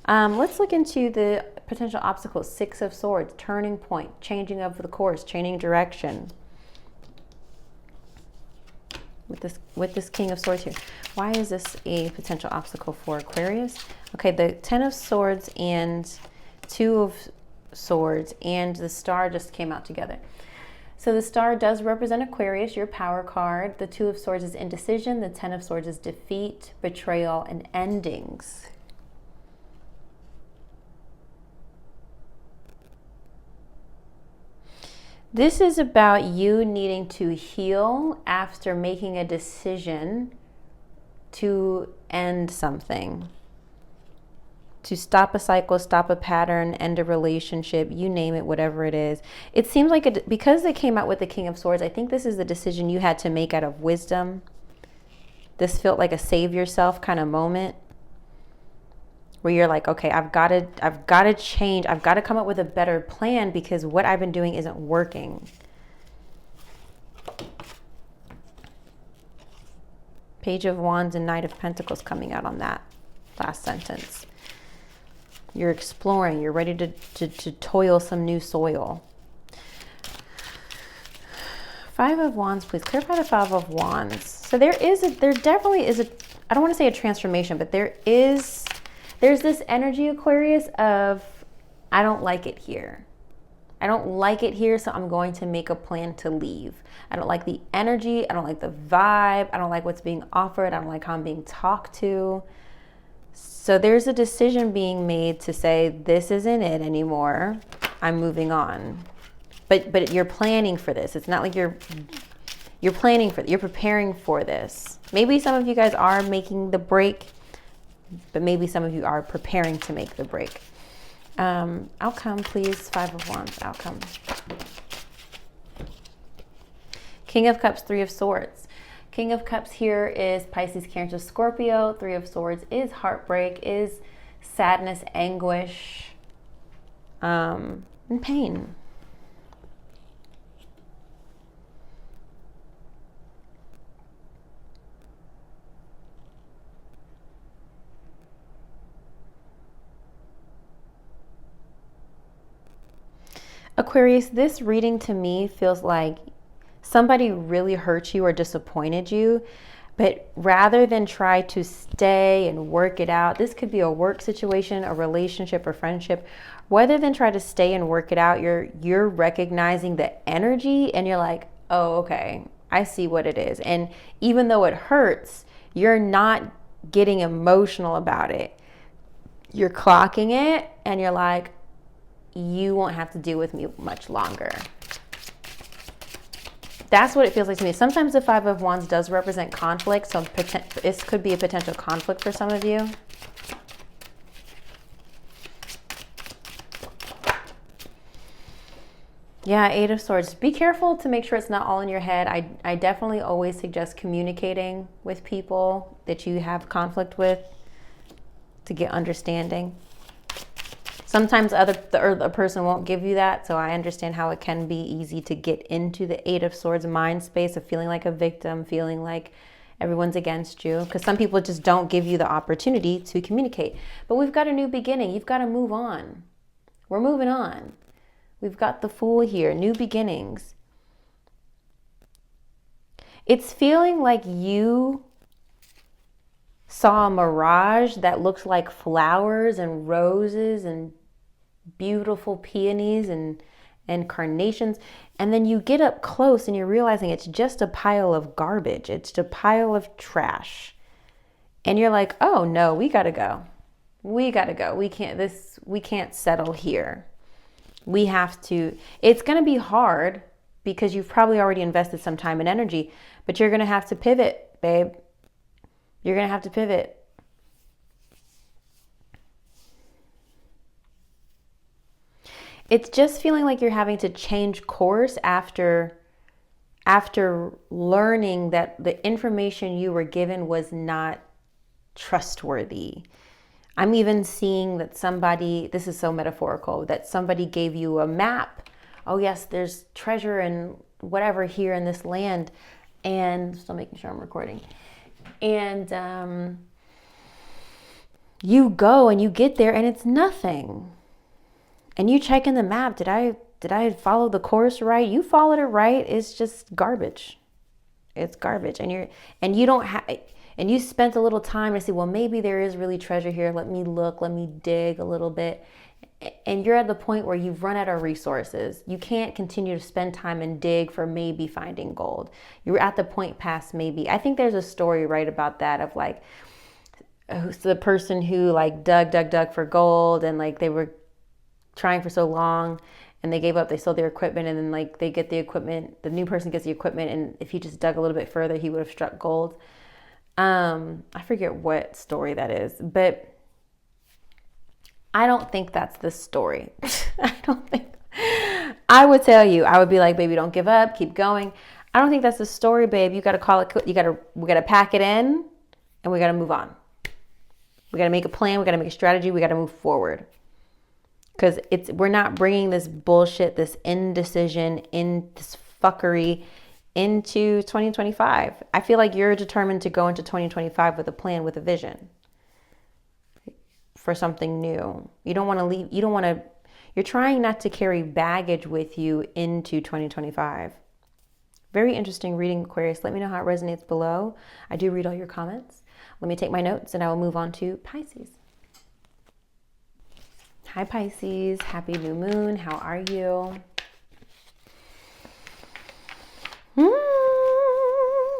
Let's look into the potential obstacles. 6 of Swords, turning point, changing of the course, changing direction. With this King of Swords here. Why is this a potential obstacle for Aquarius? Okay, the 10 of Swords and 2 of Swords and the Star just came out together. So the Star does represent Aquarius, your power card. The 2 of Swords is indecision. The 10 of Swords is defeat, betrayal, and endings. This is about you needing to heal after making a decision to end something, to stop a cycle, stop a pattern, end a relationship, you name it, whatever it is. It seems like because they came out with the King of Swords, I think this is the decision you had to make out of wisdom. This felt like a save yourself kind of moment, where you're like, okay, I've got to change. I've got to come up with a better plan because what I've been doing isn't working. Page of Wands and Knight of Pentacles coming out on that last sentence. You're exploring. You're ready to toil some new soil. 5 of Wands, please clarify the 5 of Wands. So there definitely is I don't want to say a transformation, but there's this energy, Aquarius, of I don't like it here. I don't like it here, so I'm going to make a plan to leave. I don't like the energy. I don't like the vibe. I don't like what's being offered. I don't like how I'm being talked to. So there's a decision being made to say, this isn't it anymore. I'm moving on. But you're planning for this. It's not like you're planning for it. You're preparing for this. Maybe some of you guys are making the break, but maybe some of you are preparing to make the break. Outcome, please. 5 of Wands, outcome. King of Cups, 3 of Swords. King of Cups here is Pisces, Cancer, Scorpio. 3 of Swords is heartbreak, is sadness, anguish, and pain. Aquarius, this reading to me feels like somebody really hurt you or disappointed you, but rather than try to stay and work it out, this could be a work situation, a relationship, or friendship. Rather than try to stay and work it out, you're recognizing the energy and you're like, oh, okay, I see what it is. And even though it hurts, you're not getting emotional about it. You're clocking it and you're like, you won't have to deal with me much longer. That's what it feels like to me. Sometimes the 5 of Wands does represent conflict, so this could be a potential conflict for some of you. Yeah, 8 of Swords. Be careful to make sure it's not all in your head. I definitely always suggest communicating with people that you have conflict with to get understanding. Sometimes the person won't give you that, so I understand how it can be easy to get into the 8 of Swords mind space of feeling like a victim, feeling like everyone's against you, because some people just don't give you the opportunity to communicate. But we've got a new beginning. You've got to move on. We're moving on. We've got the Fool here, new beginnings. It's feeling like you saw a mirage that looked like flowers and roses and beautiful peonies and carnations, and then you get up close and you're realizing it's just a pile of garbage. It's a pile of trash. And you're like, oh no, we gotta go. We can't settle here. We have to, it's gonna be hard because you've probably already invested some time and energy, but you're gonna have to pivot, babe. You're gonna have to pivot. It's just feeling like you're having to change course after after learning that the information you were given was not trustworthy. I'm even seeing that somebody, this is so metaphorical, that somebody gave you a map. Oh yes, there's treasure and whatever here in this land. And still making sure I'm recording. And you go and you get there and it's nothing. And you check in the map, did I follow the course right? You followed it right. It's just garbage. It's garbage. And you don't have, and you spent a little time to say, well, maybe there is really treasure here. Let me look, let me dig a little bit. And you're at the point where you've run out of resources. You can't continue to spend time and dig for maybe finding gold. You're at the point past maybe. I think there's a story right about that of like the person who like dug for gold, and like they were trying for so long and they gave up, they sold their equipment, and then like they get the equipment, the new person gets the equipment, and if he just dug a little bit further, he would have struck gold. I forget what story that is, but I don't think that's the story. I would tell you, I would be like, baby, don't give up, keep going. I don't think that's the story, babe. You got to call it, we got to pack it in and we got to move on. We got to make a plan. We got to make a strategy. We got to move forward. Because we're not bringing this bullshit, this indecision, in this fuckery into 2025. I feel like you're determined to go into 2025 with a plan, with a vision for something new. You don't want to leave. You're trying not to carry baggage with you into 2025. Very interesting reading, Aquarius. Let me know how it resonates below. I do read all your comments. Let me take my notes and I will move on to Pisces. Hi, Pisces. Happy new moon. How are you?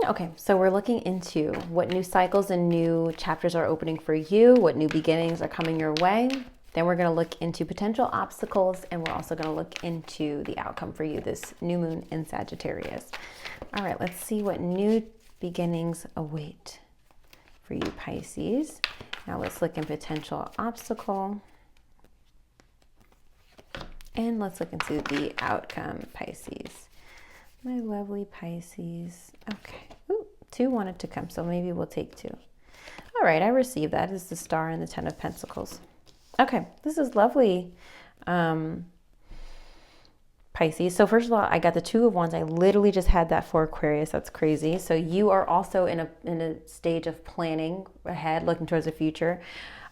Okay, so we're looking into what new cycles and new chapters are opening for you, what new beginnings are coming your way. Then we're going to look into potential obstacles, and we're also going to look into the outcome for you, this new moon in Sagittarius. All right, let's see what new beginnings await for you, Pisces. Now let's look in potential obstacle. And let's look into the outcome, Pisces. My lovely Pisces. Okay. Ooh, 2 wanted to come, so maybe we'll take 2. All right, I received that. It's the Star and the 10 of Pentacles. Okay, this is lovely, Pisces. So first of all, I got the 2 of Wands. I literally just had that for Aquarius. That's crazy. So you are also in a stage of planning ahead, looking towards the future.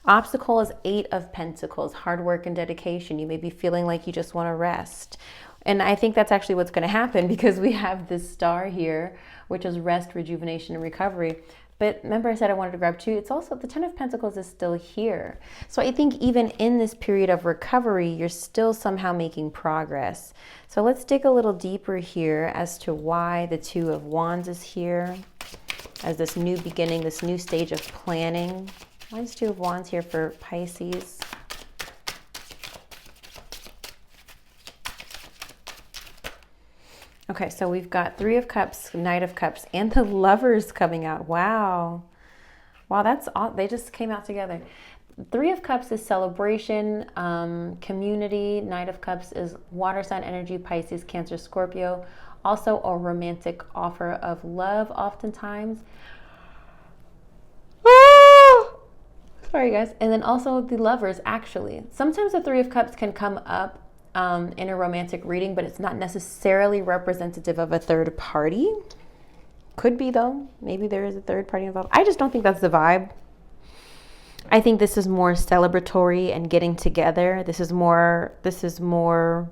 Obstacle is 8 of Pentacles, hard work and dedication. You may be feeling like you just want to rest. And I think that's actually what's going to happen, because we have this star here, which is rest, rejuvenation, and recovery. But remember I said I wanted to grab 2. It's also the 10 of Pentacles is still here. So I think even in this period of recovery, you're still somehow making progress. So let's dig a little deeper here as to why the 2 of Wands is here as this new beginning, this new stage of planning. Why is 2 of Wands here for Pisces? Okay, so we've got 3 of Cups, Knight of Cups, and the Lovers coming out. Wow. Wow, that's all. They just came out together. 3 of Cups is celebration, community. Knight of Cups is water sign energy, Pisces, Cancer, Scorpio. Also a romantic offer of love oftentimes. Sorry, guys. And then also the Lovers, actually. Sometimes the 3 of Cups can come up in a romantic reading, but it's not necessarily representative of a third party. Could be, though. Maybe there is a third party involved. I just don't think that's the vibe. I think this is more celebratory and getting together. This is more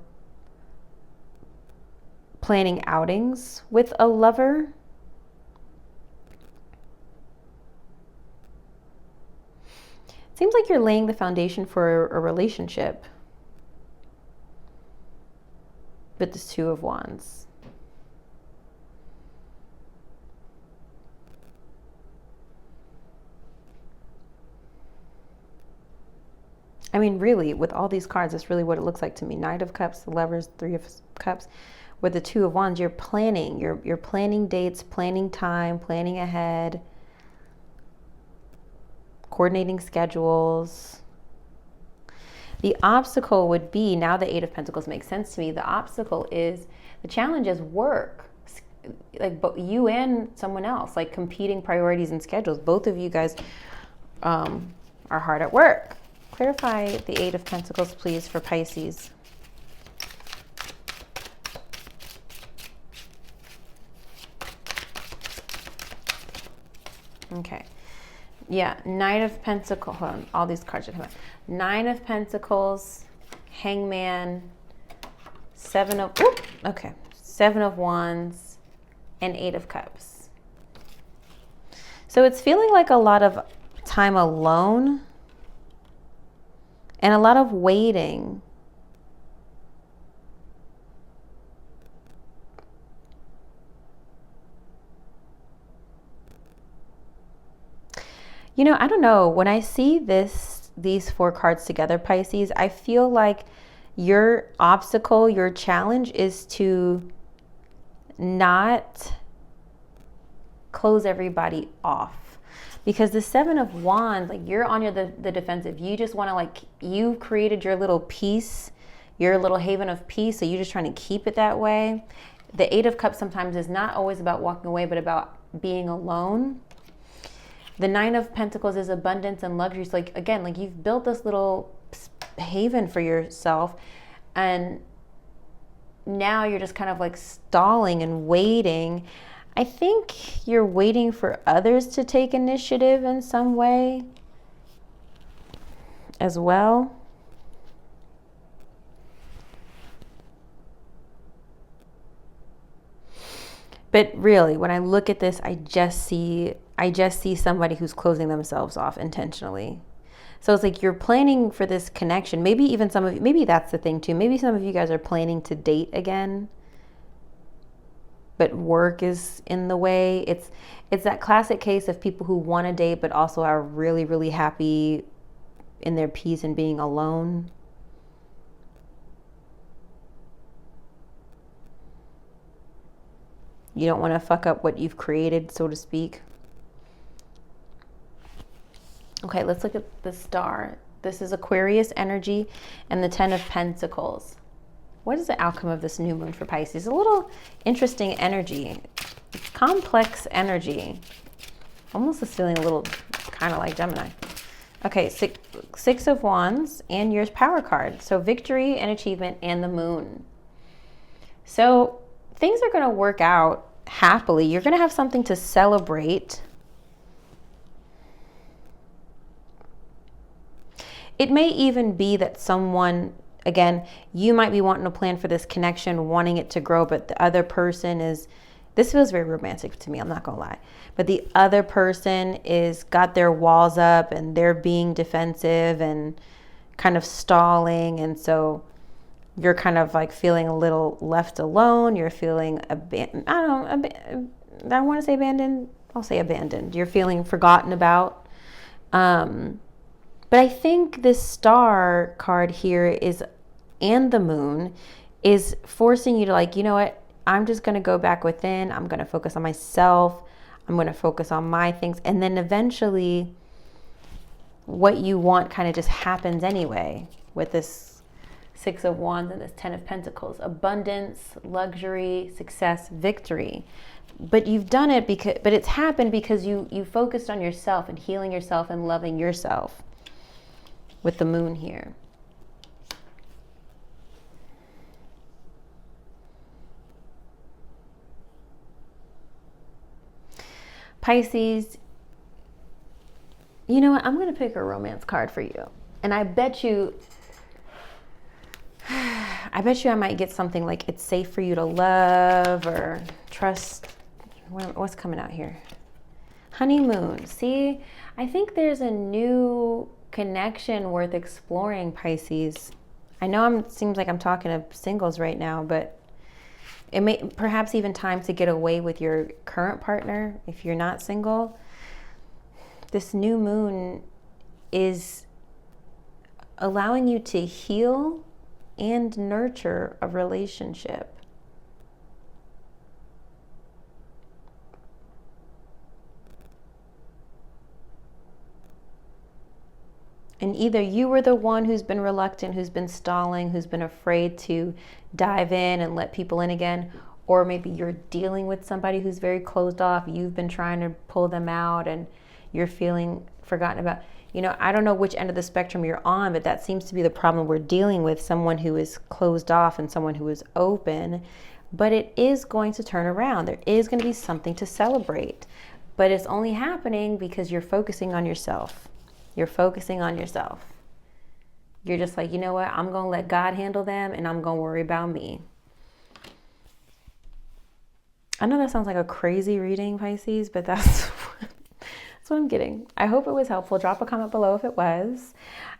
planning outings with a lover. Seems like you're laying the foundation for a relationship with this 2 of Wands. I mean, really, with all these cards, that's really what it looks like to me. Knight of Cups, the Lovers, 3 of Cups. With the 2 of Wands, you're planning. You're planning dates, planning time, planning ahead, coordinating schedules. The obstacle would be, now the 8 of Pentacles makes sense to me, the obstacle is, the challenge is work, like you and someone else, like competing priorities and schedules. Both of you guys are hard at work. Clarify the Eight of Pentacles, please, for Pisces. Okay. Yeah, Knight of Pentacles. Hold on, all these cards are coming out. Nine of Pentacles, Hangman, Seven of Wands, and Eight of Cups. So it's feeling like a lot of time alone and a lot of waiting. You know, I don't know. When I see these four cards together, Pisces, I feel like your obstacle, your challenge is to not close everybody off. Because the Seven of Wands, like you're on the defensive. You just want to, like, you've created your little peace, your little haven of peace. So you're just trying to keep it that way. The Eight of Cups sometimes is not always about walking away, but about being alone. The Nine of Pentacles is abundance and luxury. So like, again, like you've built this little haven for yourself, and now you're just kind of like stalling and waiting. I think you're waiting for others to take initiative in some way as well. But really, when I look at this, I just see somebody who's closing themselves off intentionally. So it's like you're planning for this connection. Maybe even some of you, maybe that's the thing too. Maybe some of you guys are planning to date again, but work is in the way. It's that classic case of people who want to date, but also are really, really happy in their peace and being alone. You don't want to fuck up what you've created, so to speak. Okay, let's look at the star. This is Aquarius energy and the Ten of Pentacles. What is the outcome of this new moon for Pisces? A little interesting energy. It's complex energy. Almost is feeling a little kind of like Gemini. Okay, six of Wands and your power card. So victory and achievement and the moon. So things are going to work out happily. You're going to have something to celebrate. It may even be that someone, again, you might be wanting to plan for this connection, wanting it to grow, but the other person is, this feels very romantic to me, I'm not gonna lie. But the other person is got their walls up and they're being defensive and kind of stalling. And so you're kind of like feeling a little left alone. You're feeling abandoned. I don't want to say abandoned. I'll say abandoned. You're feeling forgotten about. But I think this star card here is, and the moon, is forcing you to, like, you know what? I'm just going to go back within. I'm going to focus on myself. I'm going to focus on my things. And then eventually what you want kind of just happens anyway with this Six of Wands and this Ten of Pentacles. Abundance, luxury, success, victory. But you've done it but it's happened because you focused on yourself and healing yourself and loving yourself. With the moon here. Pisces, you know what? I'm going to pick a romance card for you. And I bet you I might get something like it's safe for you to love or trust. What's coming out here? Honeymoon. See, I think there's a new connection worth exploring, Pisces. I know it seems like I'm talking to singles right now, but it may perhaps even time to get away with your current partner if you're not single. This new moon is allowing you to heal and nurture a relationship. And either you were the one who's been reluctant, who's been stalling, who's been afraid to dive in and let people in again, or maybe you're dealing with somebody who's very closed off. You've been trying to pull them out and you're feeling forgotten about. You know, I don't know which end of the spectrum you're on, but that seems to be the problem we're dealing with, someone who is closed off and someone who is open. But it is going to turn around. There is going to be something to celebrate. But it's only happening because you're focusing on yourself. You're focusing on yourself. You're just like, you know what? I'm going to let God handle them and I'm going to worry about me. I know that sounds like a crazy reading, Pisces, but that's what I'm getting. I hope it was helpful. Drop a comment below if it was.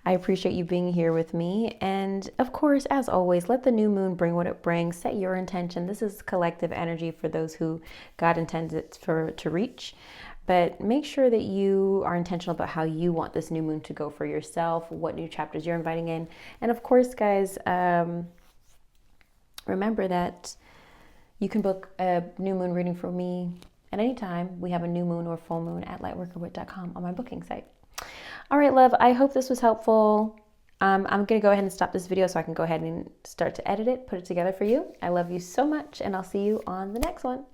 I appreciate you being here with me. And of course, as always, let the new moon bring what it brings. Set your intention. This is collective energy for those who God intends it to reach. But make sure that you are intentional about how you want this new moon to go for yourself, what new chapters you're inviting in. And of course, guys, remember that you can book a new moon reading for me at any time. We have a new moon or full moon at lightworkerwhit.com on my booking site. All right, love, I hope this was helpful. I'm going to go ahead and stop this video so I can go ahead and start to edit it, put it together for you. I love you so much, and I'll see you on the next one.